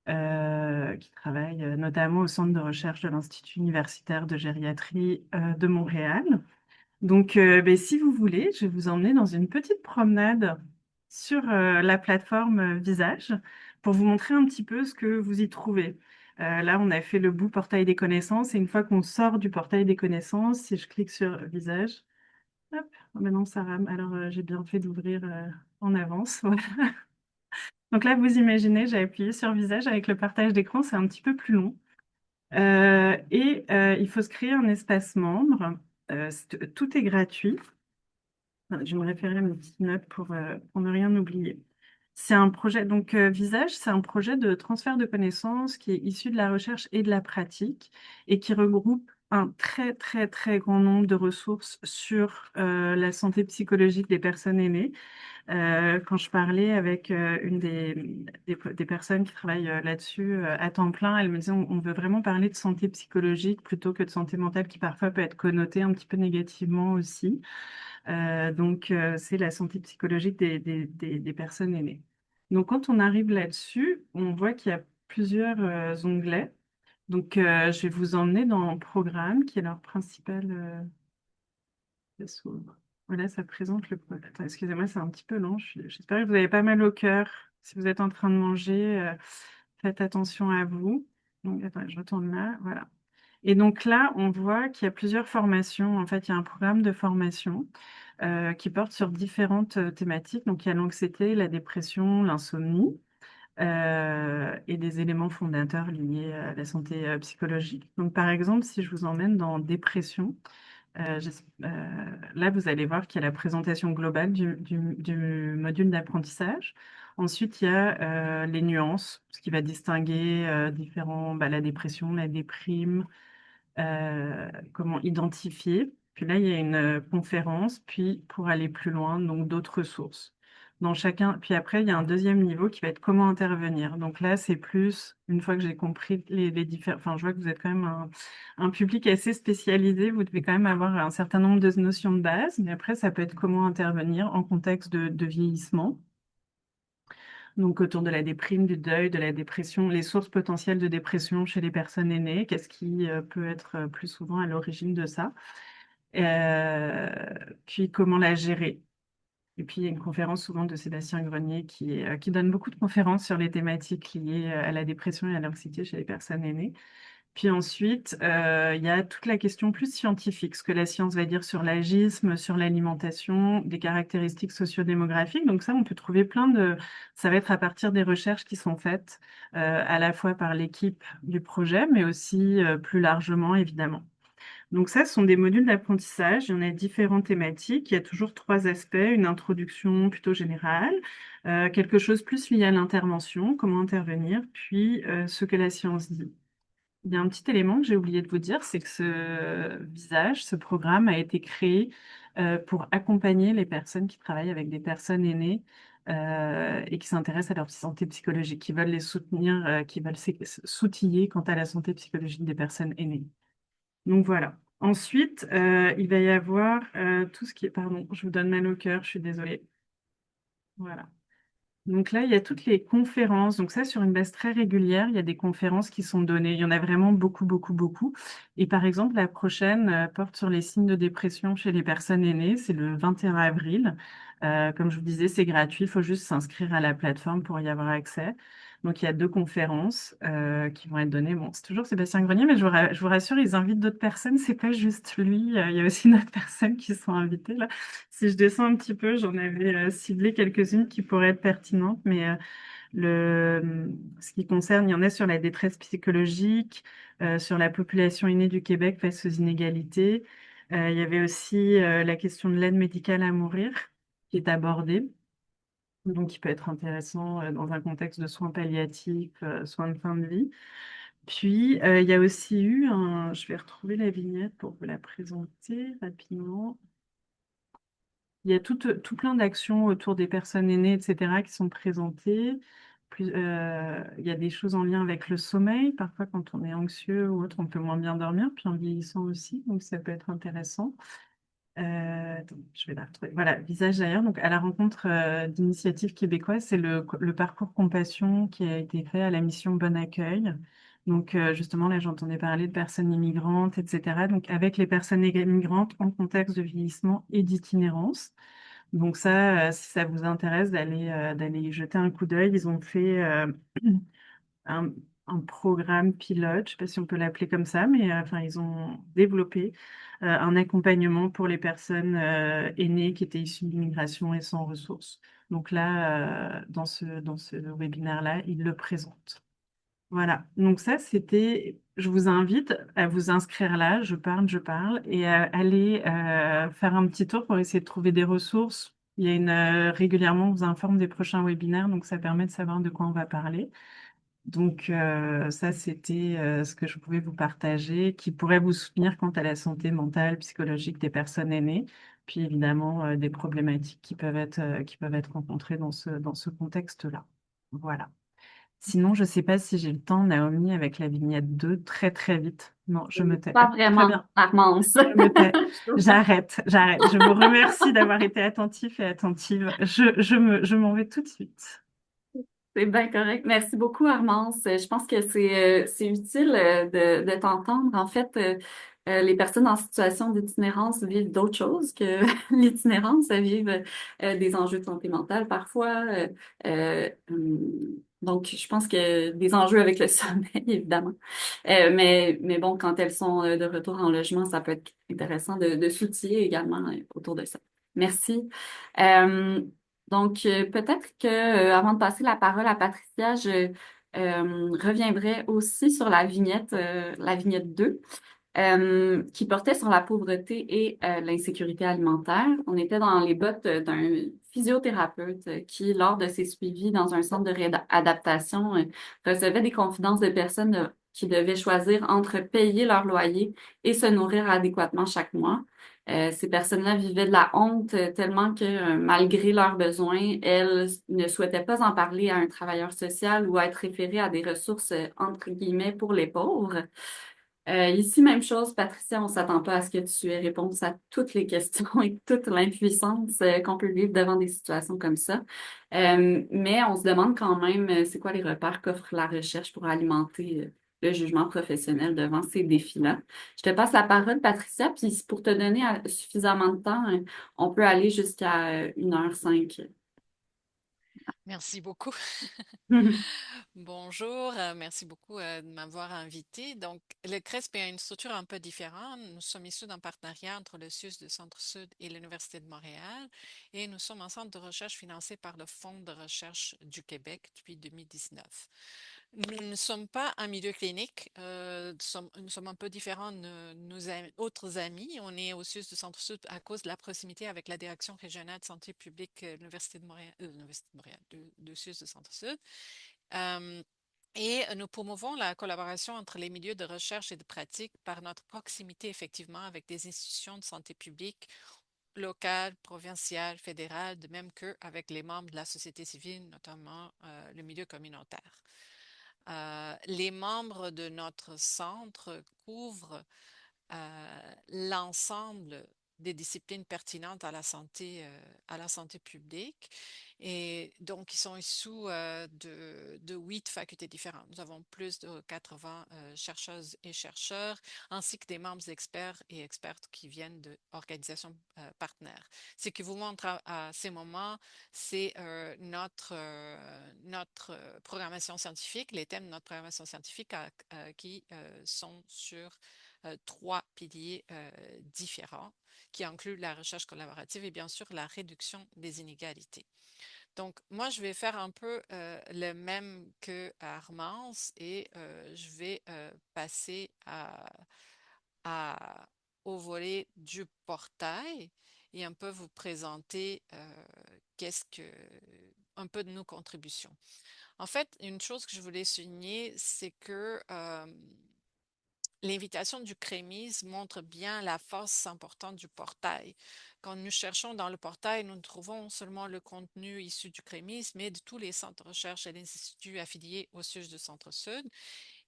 qui travaille notamment au centre de recherche de l'Institut universitaire de gériatrie de Montréal. Donc, ben, si vous voulez, je vais vous emmener dans une petite promenade sur la plateforme Visage pour vous montrer un petit peu ce que vous y trouvez. Là, on a fait le bout portail des connaissances et une fois qu'on sort du portail des connaissances, si je clique sur Visage, hop, maintenant ça rame. Alors, j'ai bien fait d'ouvrir en avance. Voilà. Donc là, vous imaginez, j'ai appuyé sur Visage avec le partage d'écran, c'est un petit peu plus long. Il faut se créer un espace membre. Tout est gratuit. Je vais me référer à mes petites notes pour ne rien oublier. C'est un projet, donc Visage, c'est un projet de transfert de connaissances qui est issu de la recherche et de la pratique et qui regroupe un très, très, très grand nombre de ressources sur la santé psychologique des personnes aînées. Quand je parlais avec une des personnes qui travaillent là-dessus à temps plein, elle me disait on veut vraiment parler de santé psychologique plutôt que de santé mentale qui parfois peut être connotée un petit peu négativement aussi. C'est la santé psychologique des personnes aînées. Donc, quand on arrive là-dessus, on voit qu'il y a plusieurs onglets. Donc, je vais vous emmener dans Programme, qui est leur principal. Ça s'ouvre. Voilà, ça présente le. Attends, excusez-moi, c'est un petit peu long. J'espère que vous avez pas mal au cœur. Si vous êtes en train de manger, faites attention à vous. Donc, attends, je retourne là. Voilà. Et donc là, on voit qu'il y a plusieurs formations. En fait, il y a un programme de formation qui porte sur différentes thématiques. Donc, il y a l'anxiété, la dépression, l'insomnie et des éléments fondateurs liés à la santé psychologique. Donc, par exemple, si je vous emmène dans dépression, là, vous allez voir qu'il y a la présentation globale du module d'apprentissage. Ensuite, il y a les nuances, ce qui va distinguer la dépression, la déprime, comment identifier. Puis là, il y a une conférence, puis pour aller plus loin, donc d'autres sources. Dans chacun, puis après, il y a un deuxième niveau qui va être comment intervenir. Donc là, c'est plus, une fois que j'ai compris les différents, enfin, je vois que vous êtes quand même un public assez spécialisé, vous devez quand même avoir un certain nombre de notions de base, mais après, ça peut être comment intervenir en contexte de vieillissement. Donc, autour de la déprime, du deuil, de la dépression, les sources potentielles de dépression chez les personnes aînées, qu'est-ce qui peut être plus souvent à l'origine de ça? Puis, comment la gérer? Et puis, il y a une conférence souvent de Sébastien Grenier qui donne beaucoup de conférences sur les thématiques liées à la dépression et à l'anxiété chez les personnes aînées. Puis ensuite, il y a toute la question plus scientifique, ce que la science va dire sur l'agisme, sur l'alimentation, des caractéristiques sociodémographiques. Donc ça, on peut trouver ça va être à partir des recherches qui sont faites à la fois par l'équipe du projet, mais aussi plus largement, évidemment. Donc ça, ce sont des modules d'apprentissage. Il y en a différentes thématiques. Il y a toujours 3 aspects, une introduction plutôt générale, quelque chose plus lié à l'intervention, comment intervenir, puis ce que la science dit. Il y a un petit élément que j'ai oublié de vous dire, c'est que ce programme a été créé pour accompagner les personnes qui travaillent avec des personnes aînées et qui s'intéressent à leur santé psychologique, qui veulent les soutenir, qui veulent s'outiller quant à la santé psychologique des personnes aînées. Donc voilà. Ensuite, il va y avoir tout ce qui est... Pardon, je vous donne mal au cœur, je suis désolée. Voilà. Donc là, il y a toutes les conférences. Donc ça, sur une base très régulière, il y a des conférences qui sont données. Il y en a vraiment beaucoup, beaucoup, beaucoup. Et par exemple, la prochaine porte sur les signes de dépression chez les personnes aînées. C'est le 21 avril. Comme je vous disais, c'est gratuit. Il faut juste s'inscrire à la plateforme pour y avoir accès. Donc il y a 2 conférences qui vont être données. Bon, c'est toujours Sébastien Grenier, mais je vous rassure, ils invitent d'autres personnes. C'est pas juste lui. Il y a aussi d'autres personnes qui sont invitées là. Si je descends un petit peu, j'en avais ciblé quelques-unes qui pourraient être pertinentes, mais ce qui concerne, il y en a sur la détresse psychologique, sur la population aînée du Québec face aux inégalités. Il y avait aussi la question de l'aide médicale à mourir qui est abordée, donc qui peut être intéressant dans un contexte de soins palliatifs, soins de fin de vie. Puis, il y a aussi eu je vais retrouver la vignette pour vous la présenter rapidement. Il y a tout plein d'actions autour des personnes aînées, etc., qui sont présentées. Il y a des choses en lien avec le sommeil. Parfois, quand on est anxieux ou autre, on peut moins bien dormir, puis en vieillissant aussi, donc ça peut être intéressant. Attends, je vais la retrouver. Voilà, Visage d'ailleurs. Donc, à la rencontre d'initiatives québécoises, c'est le parcours compassion qui a été fait à la mission Bon Accueil. Donc, justement, là, j'entendais parler de personnes immigrantes, etc. Donc, avec les personnes immigrantes en contexte de vieillissement et d'itinérance. Donc ça, si ça vous intéresse d'aller y jeter un coup d'œil, ils ont fait un, un programme pilote, je ne sais pas si on peut l'appeler comme ça, mais enfin ils ont développé un accompagnement pour les personnes aînées qui étaient issues d'immigration et sans ressources. Donc là, dans ce webinaire-là, ils le présentent. Voilà, donc ça je vous invite à vous inscrire là, je parle, et à aller faire un petit tour pour essayer de trouver des ressources. Il y a régulièrement, on vous informe des prochains webinaires, donc ça permet de savoir de quoi on va parler. Donc ça, c'était ce que je pouvais vous partager, qui pourrait vous soutenir quant à la santé mentale, psychologique des personnes aînées, puis évidemment des problématiques qui peuvent être rencontrées dans ce contexte-là. Voilà. Sinon, je ne sais pas si j'ai le temps, Naomi, avec la vignette 2, très très vite. Non, je me tais. Pas Très vraiment, bien, Armance. je me tais. J'arrête. Je vous remercie d'avoir été attentif et attentive. Je m'en vais tout de suite. C'est bien correct. Merci beaucoup, Armance. Je pense que c'est utile de t'entendre. En fait, les personnes en situation d'itinérance vivent d'autres choses que l'itinérance. Elles vivent des enjeux de santé mentale parfois. Donc, je pense que des enjeux avec le sommeil, évidemment. Mais bon, quand elles sont de retour en logement, ça peut être intéressant de s'outiller également autour de ça. Merci. Euh, donc, peut-être que avant de passer la parole à Patricia, je reviendrai aussi sur la vignette 2, qui portait sur la pauvreté et l'insécurité alimentaire. On était dans les bottes d'un physiothérapeute qui, lors de ses suivis dans un centre de réadaptation, recevait des confidences de personnes qui devaient choisir entre payer leur loyer et se nourrir adéquatement chaque mois. Ces personnes-là vivaient de la honte tellement que, malgré leurs besoins, elles ne souhaitaient pas en parler à un travailleur social ou être référées à des ressources, entre guillemets, pour les pauvres. Ici, même chose, Patricia, on s'attend pas à ce que tu aies réponse à toutes les questions et toute l'impuissance qu'on peut vivre devant des situations comme ça. Mais on se demande quand même, c'est quoi les repères qu'offre la recherche pour alimenter le jugement professionnel devant ces défis-là. Je te passe la parole, Patricia, puis pour te donner suffisamment de temps, on peut aller jusqu'à 1h05. Merci beaucoup. Bonjour, merci beaucoup de m'avoir invité. Donc, le CRESP est une structure un peu différente. Nous sommes issus d'un partenariat entre le CIUS de Centre-Sud et l'Université de Montréal et nous sommes un centre de recherche financé par le Fonds de recherche du Québec depuis 2019. Nous ne sommes pas un milieu clinique, nous sommes un peu différents de autres amis. On est au CIUS de Centre-Sud à cause de la proximité avec la Direction régionale de santé publique de l'Université de Montréal, de CIUS de Centre-Sud. Euh, et nous promouvons la collaboration entre les milieux de recherche et de pratique par notre proximité effectivement avec des institutions de santé publique locales, provinciales, fédérales, de même qu'avec les membres de la société civile, notamment le milieu communautaire. Les membres de notre centre couvrent l'ensemble des disciplines pertinentes à la santé publique. Et donc, ils sont issus de 8 facultés différentes. Nous avons plus de 80 chercheuses et chercheurs, ainsi que des membres experts et expertes qui viennent d'organisations partenaires. Ce qui vous montre à ces moments, c'est notre programmation scientifique, les thèmes de notre programmation scientifique qui sont sur 3 piliers différents qui incluent la recherche collaborative et bien sûr la réduction des inégalités. Donc, moi, je vais faire un peu le même que Armance et je vais passer au volet du portail et un peu vous présenter un peu de nos contributions. En fait, une chose que je voulais souligner, c'est que l'invitation du Crémis montre bien la force importante du portail. Quand nous cherchons dans le portail, nous ne trouvons seulement le contenu issu du Crémis, mais de tous les centres de recherche et les instituts affiliés au siège de Centre-Sud.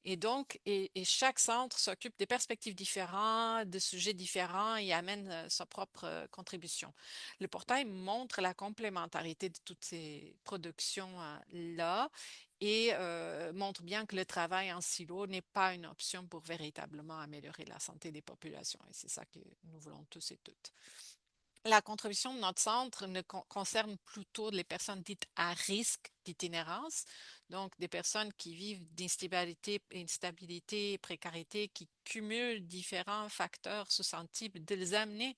Et donc, chaque centre s'occupe des perspectives différentes, de sujets différents et amène sa propre contribution. Le portail montre la complémentarité de toutes ces productions-là et montre bien que le travail en silo n'est pas une option pour véritablement améliorer la santé des populations. Et c'est ça que nous voulons tous et toutes. La contribution de notre centre concerne plutôt les personnes dites à risque d'itinérance, donc des personnes qui vivent d'instabilité, précarité, qui cumulent différents facteurs susceptibles de les amener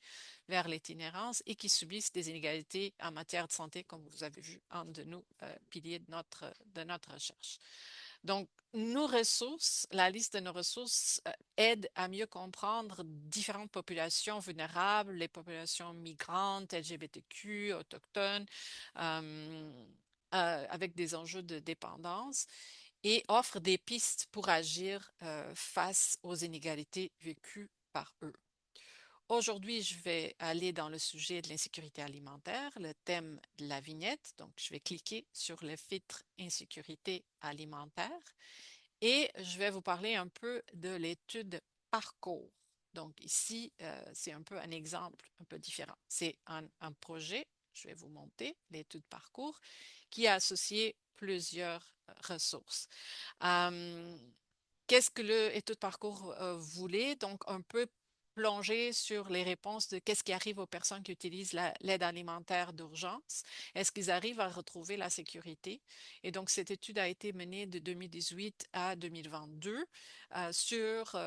vers l'itinérance et qui subissent des inégalités en matière de santé, comme vous avez vu, un de nos piliers de notre recherche. Donc, nos ressources, la liste de nos ressources aide à mieux comprendre différentes populations vulnérables, les populations migrantes, LGBTQ, autochtones, avec des enjeux de dépendance et offre des pistes pour agir face aux inégalités vécues par eux. Aujourd'hui, je vais aller dans le sujet de l'insécurité alimentaire, le thème de la vignette. Donc, je vais cliquer sur le filtre insécurité alimentaire et je vais vous parler un peu de l'étude parcours. Donc, ici, c'est un peu un exemple un peu différent. C'est un projet, je vais vous montrer l'étude parcours, qui a associé plusieurs ressources. Euh, Qu'est-ce que l'étude parcours voulait? Donc, un peu plonger sur les réponses de qu'est-ce qui arrive aux personnes qui utilisent l'aide alimentaire d'urgence. Est-ce qu'ils arrivent à retrouver la sécurité? Et donc, cette étude a été menée de 2018 à 2022 sur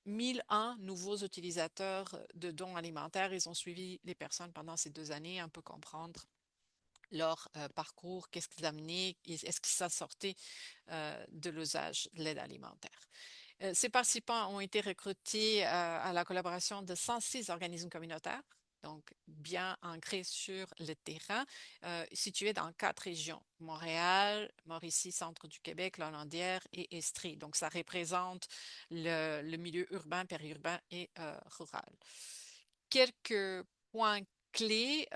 1001 nouveaux utilisateurs de dons alimentaires. Ils ont suivi les personnes pendant ces 2 années, un peu comprendre leur parcours, qu'est-ce qu'ils amenaient, est-ce qu'ils s'en sortaient de l'usage de l'aide alimentaire. Ces participants ont été recrutés à la collaboration de 106 organismes communautaires, donc bien ancrés sur le terrain, situés dans 4 régions, Montréal, Mauricie, centre du Québec, Lanaudière et Estrie. Donc, ça représente le milieu urbain, périurbain et rural. Quelques points clés.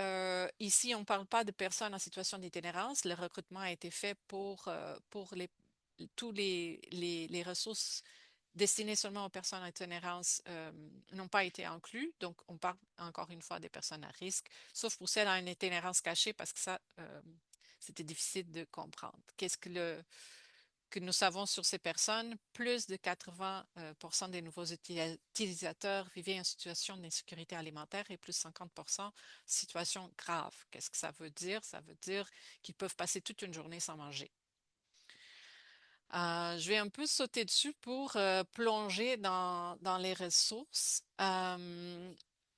Ici, on ne parle pas de personnes en situation d'itinérance. Le recrutement a été fait pour tous les ressources destinées seulement aux personnes en itinérance n'ont pas été inclus. Donc, on parle encore une fois des personnes à risque, sauf pour celles en itinérance cachée, parce que ça, c'était difficile de comprendre. que nous savons sur ces personnes, plus de 80% des nouveaux utilisateurs vivaient en situation d'insécurité alimentaire et plus 50% situation grave. Qu'est-ce que ça veut dire? Ça veut dire qu'ils peuvent passer toute une journée sans manger. Je vais un peu sauter dessus pour plonger dans les ressources.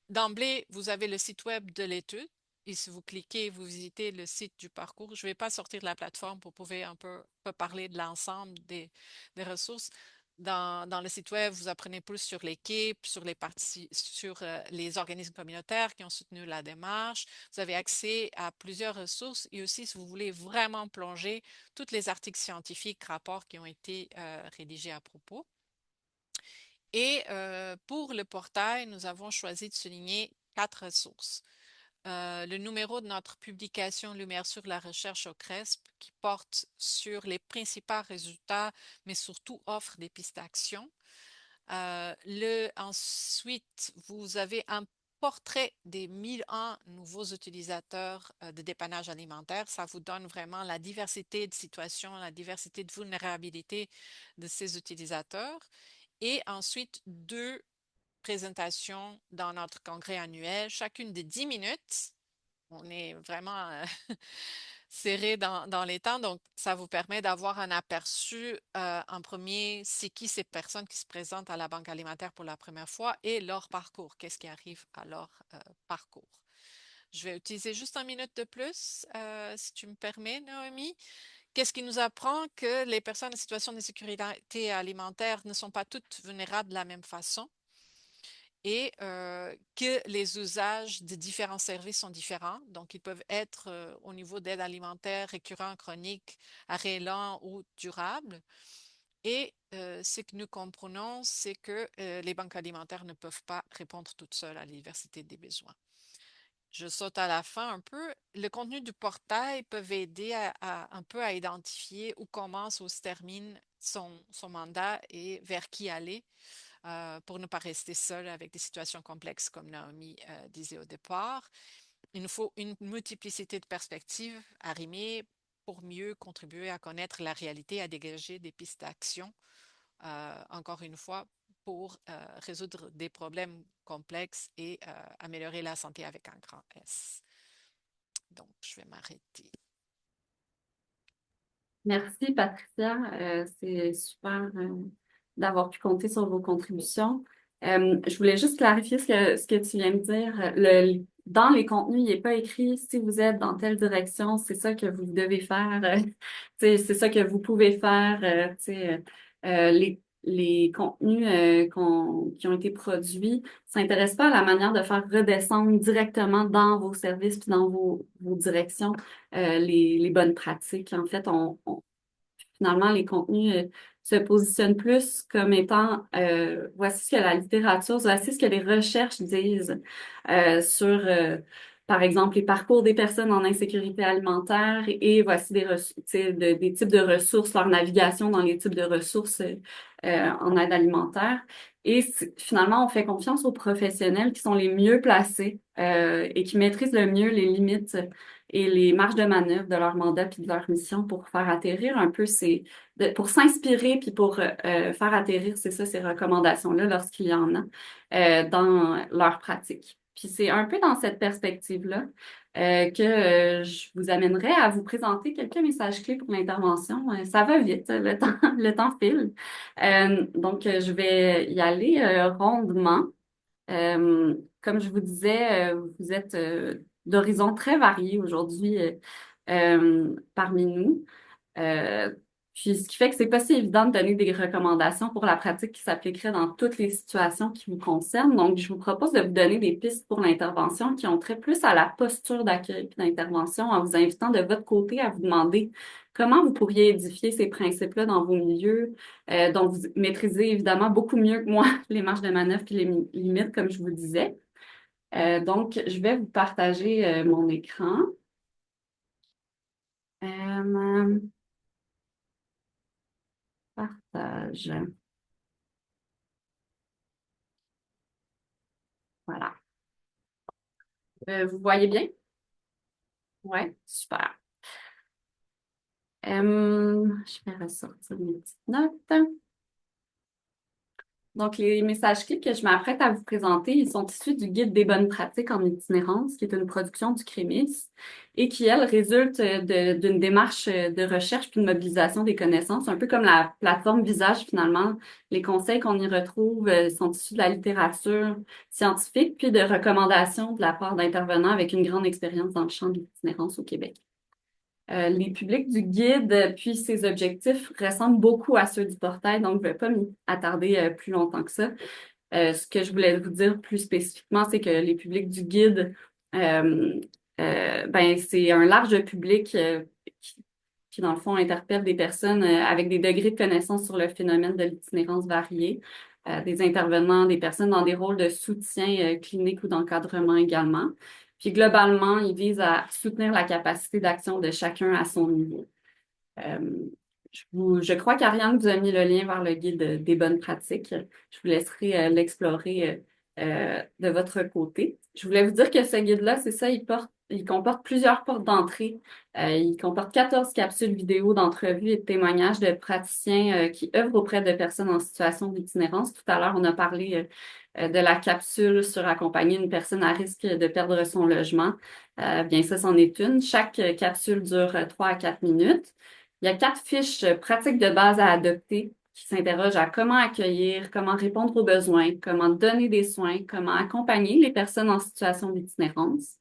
D'emblée, vous avez le site web de l'étude. Et si vous cliquez, vous visitez le site du parcours. Je ne vais pas sortir de la plateforme pour pouvoir un peu parler de l'ensemble des ressources. Dans le site web, vous apprenez plus sur l'équipe, sur les organismes communautaires qui ont soutenu la démarche. Vous avez accès à plusieurs ressources et aussi, si vous voulez vraiment plonger, tous les articles scientifiques, rapports qui ont été rédigés à propos. Et pour le portail, nous avons choisi de souligner 4 ressources. Le numéro de notre publication Lumière sur la recherche au CRESP qui porte sur les principaux résultats, mais surtout offre des pistes d'action. Ensuite, vous avez un portrait des 1001 nouveaux utilisateurs de dépannage alimentaire. Ça vous donne vraiment la diversité de situations, la diversité de vulnérabilité de ces utilisateurs. Et ensuite, 2 présentations dans notre congrès annuel, chacune de 10 minutes. On est vraiment serré dans les temps, donc ça vous permet d'avoir un aperçu en premier, c'est qui ces personnes qui se présentent à la Banque alimentaire pour la première fois et leur parcours, qu'est-ce qui arrive à leur parcours. Je vais utiliser juste 1 minute de plus, si tu me permets, Naomi. Qu'est-ce qui nous apprend que les personnes en situation de sécurité alimentaire ne sont pas toutes vulnérables de la même façon et que les usages de différents services sont différents. Donc, ils peuvent être au niveau d'aide alimentaire récurrent, chronique, arrêt lent ou durable. Et ce que nous comprenons, c'est que les banques alimentaires ne peuvent pas répondre toutes seules à la diversité des besoins. Je saute à la fin un peu. Le contenu du portail peut aider un peu à identifier où commence ou se termine son mandat et vers qui aller pour ne pas rester seul avec des situations complexes comme Naomi disait au départ. Il nous faut une multiplicité de perspectives arrimées pour mieux contribuer à connaître la réalité, à dégager des pistes d'action, encore une fois, pour résoudre des problèmes complexes et améliorer la santé avec un grand S. Donc, je vais m'arrêter. Merci, Patricia. C'est super d'avoir pu compter sur vos contributions. Je voulais juste clarifier ce que tu viens de dire. Dans les contenus, il n'est pas écrit si vous êtes dans telle direction, c'est ça que vous devez faire. C'est ça que vous pouvez faire. Les contenus qui ont été produits s'intéressent pas à la manière de faire redescendre directement dans vos services puis dans vos directions les bonnes pratiques. En fait, finalement, les contenus se positionnent plus comme étant voici ce que la littérature, voici ce que les recherches disent sur, par exemple, les parcours des personnes en insécurité alimentaire et voici des types de ressources, leur navigation dans les types de ressources en aide alimentaire. Et finalement, on fait confiance aux professionnels qui sont les mieux placés et qui maîtrisent le mieux les limites et les marges de manœuvre de leur mandat puis de leur mission pour faire atterrir un peu pour s'inspirer puis pour faire atterrir, c'est ça, ces recommandations-là lorsqu'il y en a dans leur pratique. Puis c'est un peu dans cette perspective-là que je vous amènerai à vous présenter quelques messages clés pour l'intervention. Ça va vite, le temps file. Donc, je vais y aller rondement. Comme je vous disais, vous êtes d'horizons très variés aujourd'hui parmi nous. Euh, Puis, ce qui fait que c'est pas si évident de donner des recommandations pour la pratique qui s'appliquerait dans toutes les situations qui vous concernent. Donc, je vous propose de vous donner des pistes pour l'intervention qui ont trait plus à la posture d'accueil et d'intervention en vous invitant de votre côté à vous demander comment vous pourriez édifier ces principes-là dans vos milieux, dont vous maîtrisez évidemment beaucoup mieux que moi les marges de manœuvre et les limites, comme je vous disais. Donc, je vais vous partager mon écran. Euh, Partage. Voilà. Vous voyez bien? Ouais, super. Je vais ressortir mes petites notes. Donc, les messages clés que je m'apprête à vous présenter, ils sont issus du Guide des bonnes pratiques en itinérance, qui est une production du CREMIS et qui, elle, résulte d'une démarche de recherche puis de mobilisation des connaissances, un peu comme la plateforme Visage, finalement. Les conseils qu'on y retrouve sont issus de la littérature scientifique puis de recommandations de la part d'intervenants avec une grande expérience dans le champ de l'itinérance au Québec. Les publics du guide, puis ses objectifs ressemblent beaucoup à ceux du portail, donc je ne vais pas m'y attarder plus longtemps que ça. Ce que je voulais vous dire plus spécifiquement, c'est que les publics du guide, euh, ben, c'est un large public qui, dans le fond, interpelle des personnes avec des degrés de connaissance sur le phénomène de l'itinérance variés, des intervenants, des personnes dans des rôles de soutien clinique ou d'encadrement également. Puis globalement, il vise à soutenir la capacité d'action de chacun à son niveau. Euh, je crois qu'Ariane vous a mis le lien vers le guide des bonnes pratiques. Je vous laisserai l'explorer de votre côté. Je voulais vous dire que ce guide-là, c'est ça, il comporte plusieurs portes d'entrée. Il comporte 14 capsules vidéo d'entrevues et de témoignages de praticiens qui œuvrent auprès de personnes en situation d'itinérance. Tout à l'heure, on a parlé de la capsule sur accompagner une personne à risque de perdre son logement. Bien, ça, c'en est une. Chaque capsule dure 3 à 4 minutes. Il y a 4 fiches pratiques de base à adopter qui s'interrogent à comment accueillir, comment répondre aux besoins, comment donner des soins, comment accompagner les personnes en situation d'itinérance.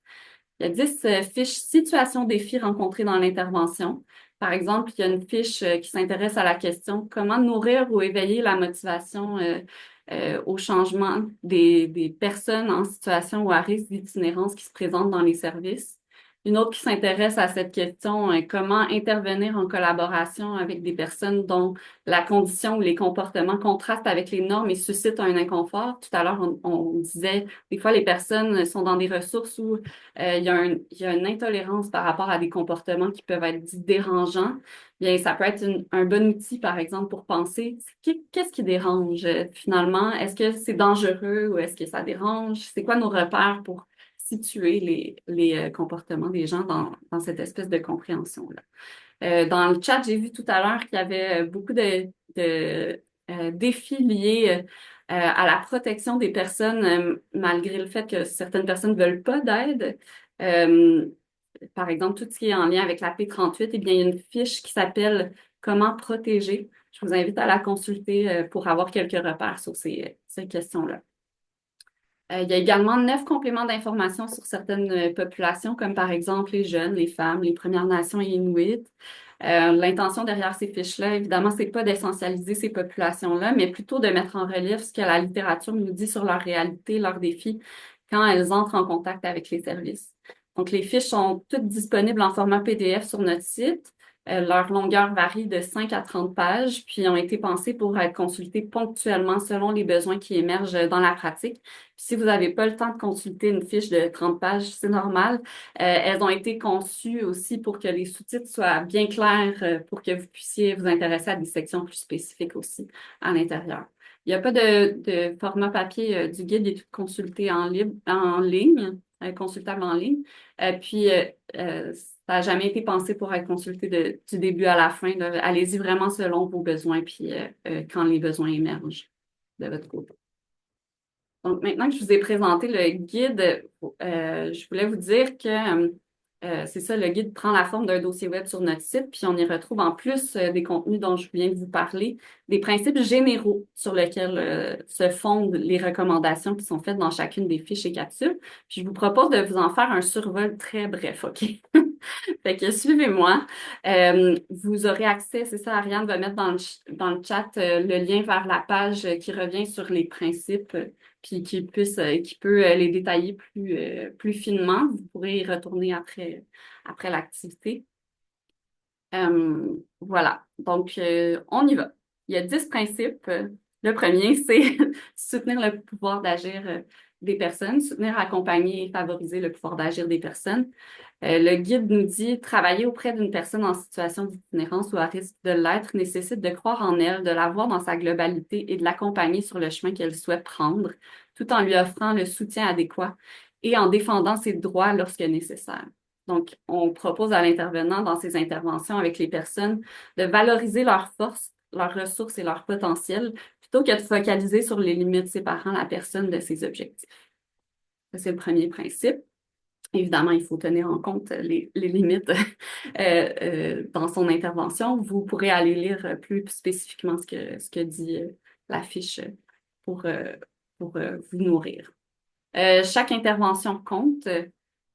Il y a 10 fiches situations défis rencontrées dans l'intervention. Par exemple, il y a une fiche qui s'intéresse à la question comment nourrir ou éveiller la motivation au changement des personnes en situation ou à risque d'itinérance qui se présentent dans les services. Une autre qui s'intéresse à cette question, comment intervenir en collaboration avec des personnes dont la condition ou les comportements contrastent avec les normes et suscitent un inconfort. Tout à l'heure, on disait, des fois, les personnes sont dans des ressources où il y a une intolérance par rapport à des comportements qui peuvent être dits dérangeants. Bien, ça peut être un bon outil, par exemple, pour penser qu'est-ce qui dérange finalement? Est-ce que c'est dangereux ou est-ce que ça dérange? C'est quoi nos repères pour situer les comportements des gens dans cette espèce de compréhension-là? Dans le chat, j'ai vu tout à l'heure qu'il y avait beaucoup de défis liés à la protection des personnes, malgré le fait que certaines personnes ne veulent pas d'aide. Euh, Par exemple, tout ce qui est en lien avec la P38, eh bien, il y a une fiche qui s'appelle Comment protéger. Je vous invite à la consulter pour avoir quelques repères sur ces questions-là. Il y a également 9 compléments d'information sur certaines populations, comme par exemple les jeunes, les femmes, les Premières Nations et Inuits. L'intention derrière ces fiches-là, évidemment, c'est pas d'essentialiser ces populations-là, mais plutôt de mettre en relief ce que la littérature nous dit sur leur réalité, leurs défis, quand elles entrent en contact avec les services. Donc, les fiches sont toutes disponibles en format PDF sur notre site. Leur longueur varie de 5 à 30 pages, puis ont été pensées pour être consultées ponctuellement selon les besoins qui émergent dans la pratique. Puis si vous n'avez pas le temps de consulter une fiche de 30 pages, c'est normal. Elles ont été conçues aussi pour que les sous-titres soient bien clairs, pour que vous puissiez vous intéresser à des sections plus spécifiques aussi à l'intérieur. Il n'y a pas de format papier du guide, il est tout consulté en ligne, consultable en ligne. Ça n'a jamais été pensé pour être consulté du début à la fin. Allez-y vraiment selon vos besoins, puis quand les besoins émergent de votre côté. Donc, maintenant que je vous ai présenté le guide, je voulais vous dire que c'est ça, le guide prend la forme d'un dossier web sur notre site, puis on y retrouve en plus des contenus dont je viens de vous parler, des principes généraux sur lesquels se fondent les recommandations qui sont faites dans chacune des fiches et capsules. Puis je vous propose de vous en faire un survol très bref, OK? Fait que suivez-moi. Vous aurez accès, c'est ça, Ariane va mettre dans le chat le lien vers la page qui revient sur les principes, puis qui peut les détailler plus finement. Vous pourrez y retourner après l'activité. Voilà, donc on y va. Il y a 10 principes. Le premier, c'est soutenir le pouvoir d'agir des personnes, soutenir, accompagner et favoriser le pouvoir d'agir des personnes. Le guide nous dit travailler auprès d'une personne en situation d'itinérance ou à risque de l'être nécessite de croire en elle, de la voir dans sa globalité et de l'accompagner sur le chemin qu'elle souhaite prendre, tout en lui offrant le soutien adéquat et en défendant ses droits lorsque nécessaire. Donc, on propose à l'intervenant dans ses interventions avec les personnes de valoriser leurs forces, leurs ressources et leur potentiel plutôt que de focaliser sur les limites séparant la personne de ses objectifs. Ça, c'est le premier principe. Évidemment, il faut tenir en compte les limites dans son intervention. Vous pourrez aller lire plus spécifiquement ce que dit la fiche pour, vous nourrir. Chaque intervention compte.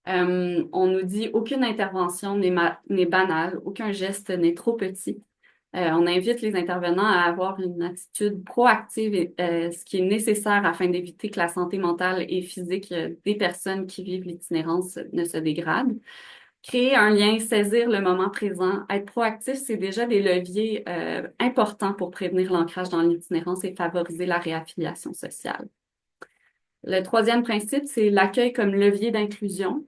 On nous dit aucune intervention n'est banale, aucun geste n'est trop petit. On invite les intervenants à avoir une attitude proactive, ce qui est nécessaire afin d'éviter que la santé mentale et physique des personnes qui vivent l'itinérance ne se dégrade. Créer un lien, saisir le moment présent, être proactif, c'est déjà des leviers importants pour prévenir l'ancrage dans l'itinérance et favoriser la réaffiliation sociale. Le troisième principe, c'est l'accueil comme levier d'inclusion.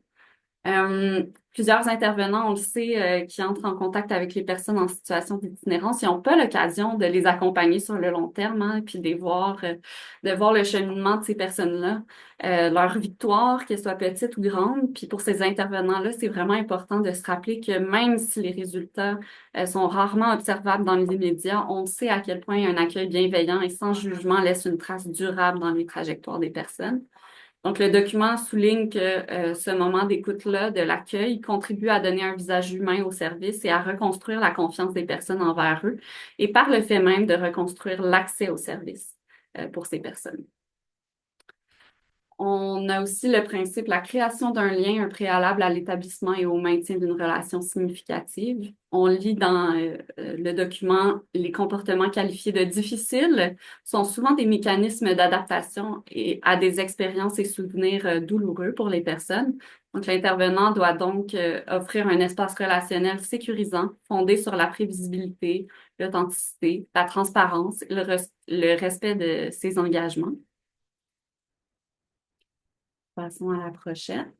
Plusieurs intervenants, on le sait, qui entrent en contact avec les personnes en situation d'itinérance, ils n'ont pas l'occasion de les accompagner sur le long terme, hein, puis de voir le cheminement de ces personnes-là, leur victoire, qu'elle soit petite ou grande. Puis pour ces intervenants-là, c'est vraiment important de se rappeler que même si les résultats sont rarement observables dans l'immédiat, on sait à quel point un accueil bienveillant et sans jugement laisse une trace durable dans les trajectoires des personnes. Donc, le document souligne que ce moment d'écoute-là, de l'accueil, contribue à donner un visage humain au service et à reconstruire la confiance des personnes envers eux et par le fait même de reconstruire l'accès au service pour ces personnes. On a aussi le principe, la création d'un lien, un préalable à l'établissement et au maintien d'une relation significative. On lit dans le document, les comportements qualifiés de difficiles sont souvent des mécanismes d'adaptation et à des expériences et souvenirs douloureux pour les personnes. Donc, l'intervenant doit donc offrir un espace relationnel sécurisant, fondé sur la prévisibilité, l'authenticité, la transparence, le respect de ses engagements. Passons à la prochaine.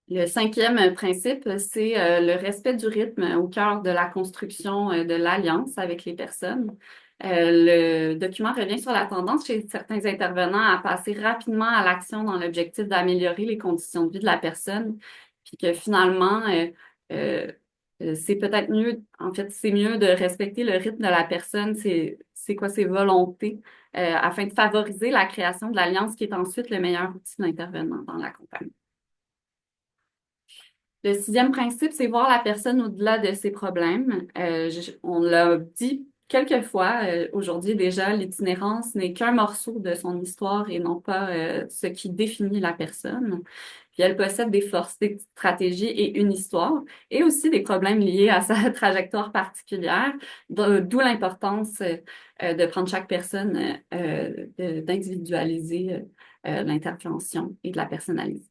Le cinquième principe, c'est le respect du rythme au cœur de la construction de l'alliance avec les personnes. Le document revient sur la tendance chez certains intervenants à passer rapidement à l'action dans l'objectif d'améliorer les conditions de vie de la personne, puis que finalement, c'est peut-être mieux, en fait, c'est mieux de respecter le rythme de la personne, c'est quoi ses volontés, afin de favoriser la création de l'alliance qui est ensuite le meilleur outil d'intervenant dans l'accompagnement. Le sixième principe, c'est voir la personne au-delà de ses problèmes. On l'a dit quelques fois aujourd'hui déjà, l'itinérance n'est qu'un morceau de son histoire et non pas ce qui définit la personne. Puis elle possède des forces, des stratégies et une histoire, et aussi des problèmes liés à sa trajectoire particulière, d'où l'importance de prendre chaque personne, d'individualiser l'intervention et de la personnaliser.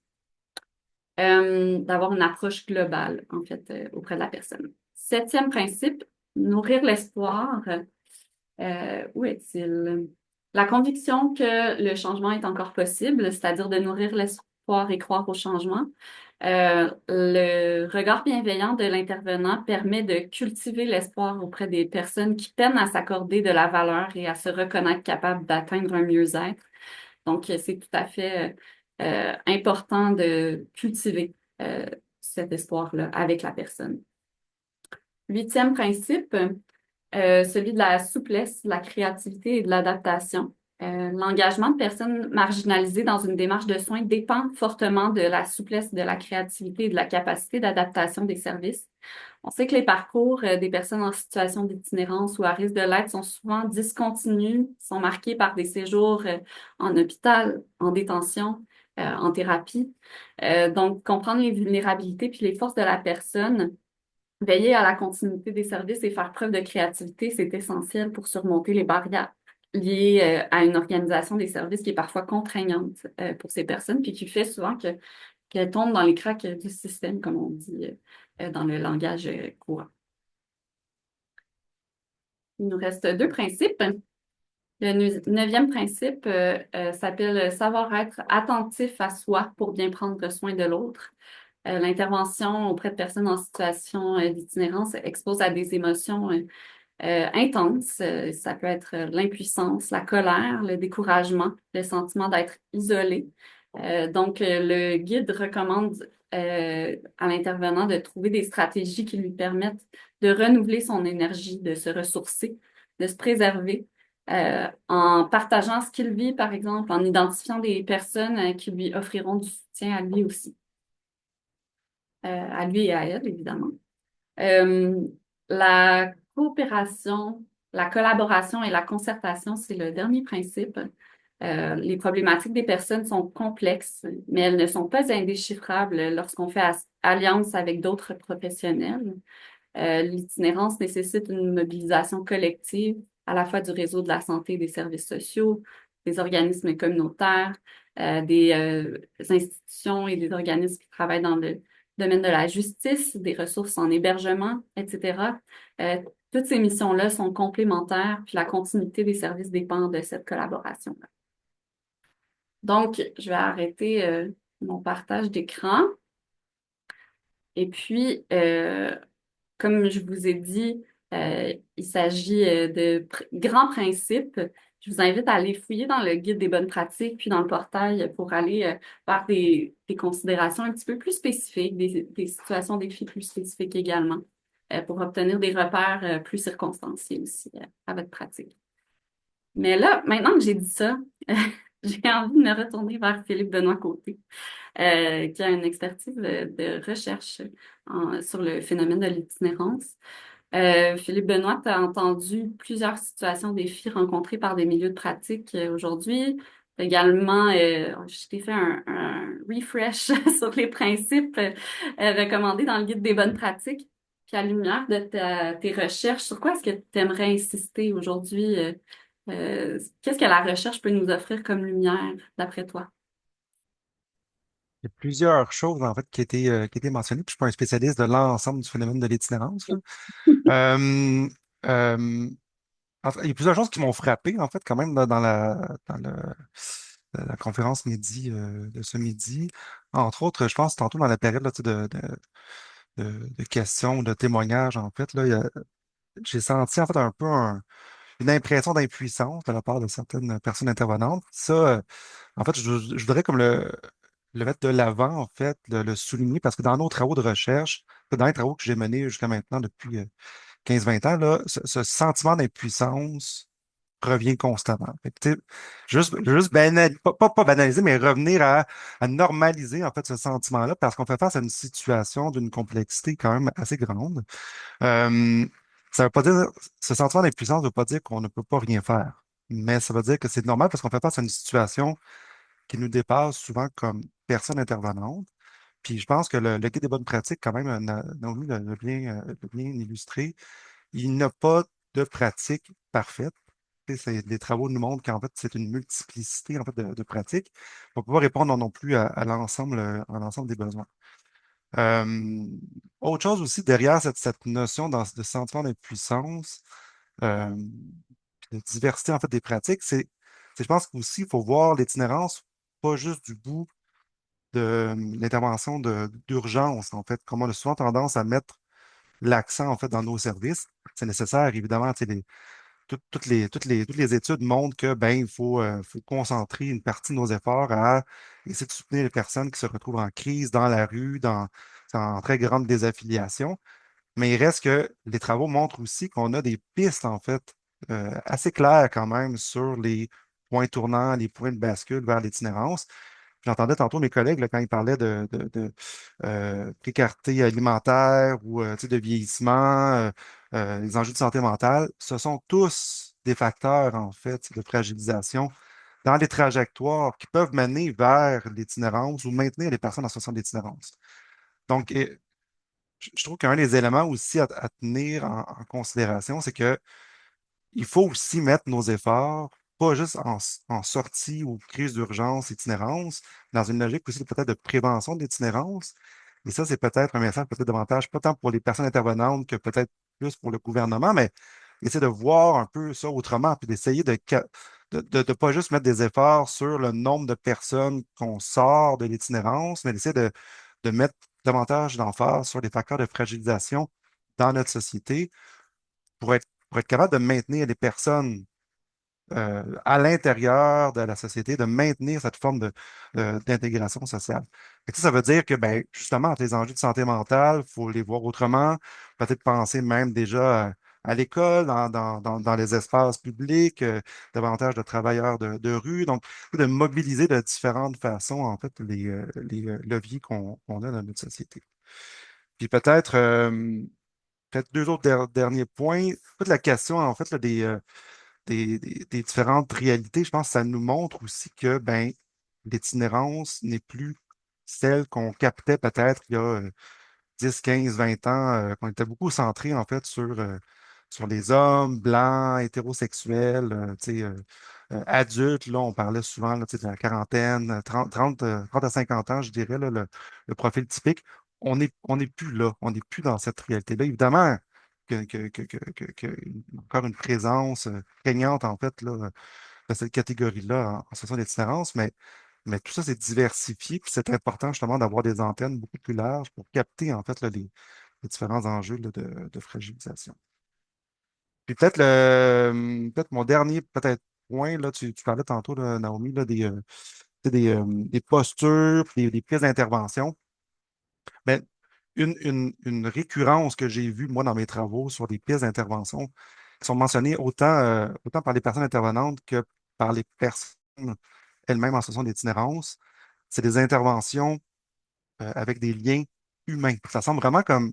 D'avoir une approche globale, en fait, auprès de la personne. Septième principe, nourrir l'espoir. Où est-il? La conviction que le changement est encore possible, c'est-à-dire de nourrir l'espoir et croire au changement. Le regard bienveillant de l'intervenant permet de cultiver l'espoir auprès des personnes qui peinent à s'accorder de la valeur et à se reconnaître capables d'atteindre un mieux-être. Donc, c'est tout à fait important de cultiver cet espoir-là avec la personne. Huitième principe, celui de la souplesse, de la créativité et de l'adaptation. L'engagement de personnes marginalisées dans une démarche de soins dépend fortement de la souplesse, de la créativité et de la capacité d'adaptation des services. On sait que les parcours des personnes en situation d'itinérance ou à risque de l'être sont souvent discontinus, sont marqués par des séjours en hôpital, en détention, en thérapie. Donc, comprendre les vulnérabilités puis les forces de la personne, veiller à la continuité des services et faire preuve de créativité, c'est essentiel pour surmonter les barrières liées à une organisation des services qui est parfois contraignante pour ces personnes, puis qui fait souvent qu'elles tombent dans les cracks du système, comme on dit dans le langage courant. Il nous reste deux principes. Le neuvième principe s'appelle savoir être attentif à soi pour bien prendre soin de l'autre. L'intervention auprès de personnes en situation d'itinérance expose à des émotions intenses. Ça peut être l'impuissance, la colère, le découragement, le sentiment d'être isolé. Le guide recommande à l'intervenant de trouver des stratégies qui lui permettent de renouveler son énergie, de se ressourcer, de se préserver, en partageant ce qu'il vit, par exemple, en identifiant des personnes qui lui offriront du soutien à lui aussi, à lui et à elle, évidemment. Euh, la coopération, la collaboration et la concertation, c'est le dernier principe. Les problématiques des personnes sont complexes, mais elles ne sont pas indéchiffrables lorsqu'on fait alliance avec d'autres professionnels. L'itinérance nécessite une mobilisation collective, à la fois du réseau de la santé et des services sociaux, des organismes communautaires, des institutions et des organismes qui travaillent dans le domaine de la justice, des ressources en hébergement, etc. Euh, Toutes ces missions-là sont complémentaires, puis la continuité des services dépend de cette collaboration-là. Donc, je vais arrêter mon partage d'écran. Et puis, comme je vous ai dit, il s'agit de grands principes. Je vous invite à aller fouiller dans le guide des bonnes pratiques, puis dans le portail pour aller faire des considérations un petit peu plus spécifiques, des situations défis plus spécifiques également, pour obtenir des repères plus circonstanciés aussi à votre pratique. Mais là, maintenant que j'ai dit ça, j'ai envie de me retourner vers Philippe Benoît Côté, qui a une expertise de recherche sur le phénomène de l'itinérance. Philippe Benoît, tu as entendu plusieurs situations défis rencontrées par des milieux de pratique aujourd'hui. Également, je t'ai fait un refresh sur les principes recommandés dans le guide des bonnes pratiques. Puis à la lumière de tes recherches, sur quoi est-ce que tu aimerais insister aujourd'hui? Qu'est-ce que la recherche peut nous offrir comme lumière, d'après toi? Il y a plusieurs choses en fait qui étaient mentionnées. Puis je suis pas un spécialiste de l'ensemble du phénomène de l'itinérance, là. Euh, euh, En fait, il y a plusieurs choses qui m'ont frappé en fait quand même dans la conférence midi de ce midi. Entre autres, je pense tantôt dans la période là, tu sais, de questions, de témoignages en fait là, j'ai senti en fait un peu une impression d'impuissance de la part de certaines personnes intervenantes. Ça, en fait, je voudrais comme le mettre de l'avant, en fait, le souligner, parce que dans nos travaux de recherche, dans les travaux que j'ai menés jusqu'à maintenant depuis 15-20 ans, là, ce sentiment d'impuissance revient constamment. Fait que, tu sais, juste pas banaliser, mais revenir à normaliser, en fait, ce sentiment-là, parce qu'on fait face à une situation d'une complexité quand même assez grande. Euh, Ça veut pas dire, ce sentiment d'impuissance ne veut pas dire qu'on ne peut pas rien faire, mais ça veut dire que c'est normal parce qu'on fait face à une situation qui nous dépasse souvent comme personne intervenante. Puis je pense que le guide des bonnes pratiques, quand même, Naomi l'a bien illustré, il n'a pas de pratique parfaite. Tu sais, les travaux nous montrent qu'en fait, c'est une multiplicité en fait, de pratiques. On ne peut pas répondre non plus à l'ensemble des besoins. Euh, Autre chose aussi, derrière cette notion de sentiment d'impuissance, euh, de diversité en fait des pratiques, je pense qu'aussi, il faut voir l'itinérance pas juste du bout de l'intervention d'urgence, en fait, comme on a souvent tendance à mettre l'accent en fait dans nos services. C'est nécessaire, évidemment, tu sais, toutes les études montrent que ben, faut concentrer une partie de nos efforts à essayer de soutenir les personnes qui se retrouvent en crise dans la rue, en très grande désaffiliation. Mais il reste que les travaux montrent aussi qu'on a des pistes, en fait, assez claires quand même sur les points tournants, les points de bascule vers l'itinérance. J'entendais tantôt mes collègues là, quand ils parlaient de précarité alimentaire ou tu sais, de vieillissement, les enjeux de santé mentale. Ce sont tous des facteurs, en fait, de fragilisation dans les trajectoires qui peuvent mener vers l'itinérance ou maintenir les personnes en situation d'itinérance. Donc, je trouve qu'un des éléments aussi à tenir en considération, c'est que il faut aussi mettre nos efforts, pas juste en sortie ou crise d'urgence, itinérance, dans une logique aussi peut-être de prévention de l'itinérance. Et ça, c'est peut-être un message peut-être davantage, pas tant pour les personnes intervenantes que peut-être plus pour le gouvernement, mais essayer de voir un peu ça autrement, puis d'essayer de pas juste mettre des efforts sur le nombre de personnes qu'on sort de l'itinérance, mais d'essayer de mettre davantage d'emphase sur les facteurs de fragilisation dans notre société pour être capable de maintenir les personnes à l'intérieur de la société, de maintenir cette forme d'intégration sociale. Fait que ça veut dire que, ben, justement, les enjeux de santé mentale, il faut les voir autrement, peut-être penser même déjà à l'école, dans les espaces publics, davantage de travailleurs de rue, donc de mobiliser de différentes façons, en fait, les leviers qu'on a dans notre société. Puis peut-être deux autres derniers points. En fait, la question, en fait, là, des différentes réalités, je pense que ça nous montre aussi que ben, l'itinérance n'est plus celle qu'on captait peut-être il y a 10, 15, 20 ans, qu'on était beaucoup centré en fait sur les hommes blancs, hétérosexuels, tu sais, adultes. Là, on parlait souvent là, tu sais, de la quarantaine, 30 à 50 ans, je dirais, là, le profil typique. On n'est plus là, on n'est plus dans cette réalité-là. Évidemment, encore une présence prégnante, en fait, là, de cette catégorie-là en situation d'itinérance, mais tout ça, c'est diversifié, puis c'est important justement d'avoir des antennes beaucoup plus larges pour capter, en fait, là, les différents enjeux là, de fragilisation. Puis peut-être mon dernier peut-être point, là, tu parlais tantôt, là, Naomi, là, des postures, puis des prises d'intervention. Ben, une récurrence que j'ai vue, moi, dans mes travaux sur des pistes d'intervention qui sont mentionnées autant par les personnes intervenantes que par les personnes elles-mêmes en situation d'itinérance, c'est des interventions avec des liens humains. Ça semble vraiment comme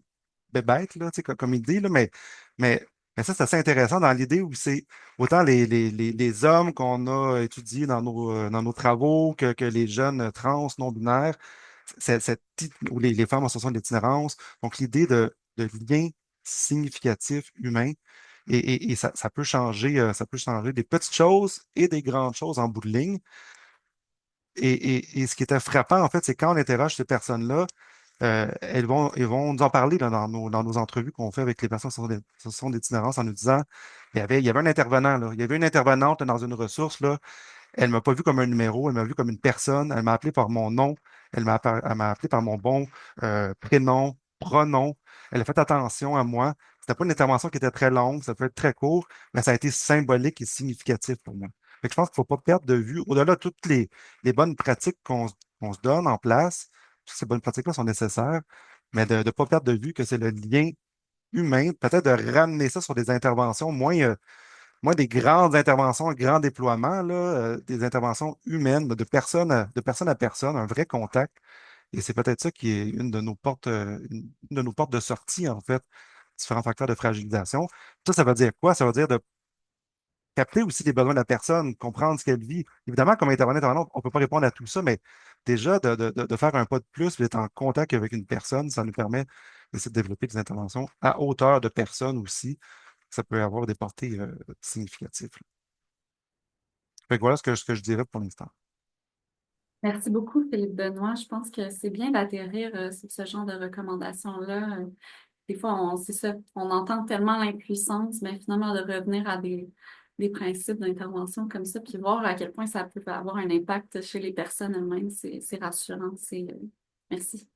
bête, là, tu sais, comme idée, là, mais, mais ça, c'est assez intéressant dans l'idée où c'est autant les hommes qu'on a étudiés dans nos travaux que les jeunes trans non-binaires, ou les femmes en situation d'itinérance. Donc, l'idée de lien significatif humain. Et ça peut changer des petites choses et des grandes choses en bout de ligne. Et ce qui était frappant, en fait, c'est quand on interroge ces personnes-là, elles vont nous en parler là, dans nos entrevues qu'on fait avec les personnes en situation d'itinérance en nous disant, il y avait un intervenant, là, il y avait une intervenante là, dans une ressource, là, elle m'a pas vu comme un numéro, elle m'a vu comme une personne. Elle m'a appelé par mon nom. Elle m'a appelé par mon bon prénom, pronom. Elle a fait attention à moi. C'était pas une intervention qui était très longue, ça peut être très court, mais ça a été symbolique et significatif pour moi. Fait que je pense qu'il ne faut pas perdre de vue, au-delà de toutes les bonnes pratiques qu'on se donne en place, ces bonnes pratiques-là sont nécessaires, mais de ne pas perdre de vue que c'est le lien humain, peut-être de ramener ça sur des interventions moins des grandes interventions, grands déploiements, là, des interventions humaines, de personne à personne, un vrai contact. Et c'est peut-être ça qui est une de nos portes de sortie, en fait, différents facteurs de fragilisation. Ça veut dire quoi? Ça veut dire de capter aussi les besoins de la personne, comprendre ce qu'elle vit. Évidemment, comme intervenant, on ne peut pas répondre à tout ça, mais déjà de faire un pas de plus, d'être en contact avec une personne, ça nous permet d'essayer de développer des interventions à hauteur de personne aussi. Ça peut avoir des portées significatives. Fait que voilà ce que je dirais pour l'instant. Merci beaucoup, Philippe Benoît. Je pense que c'est bien d'atterrir sur ce genre de recommandations-là. Des fois, c'est ça, on entend tellement l'impuissance, mais finalement, de revenir à des principes d'intervention comme ça, puis voir à quel point ça peut avoir un impact chez les personnes elles-mêmes, c'est rassurant. Merci.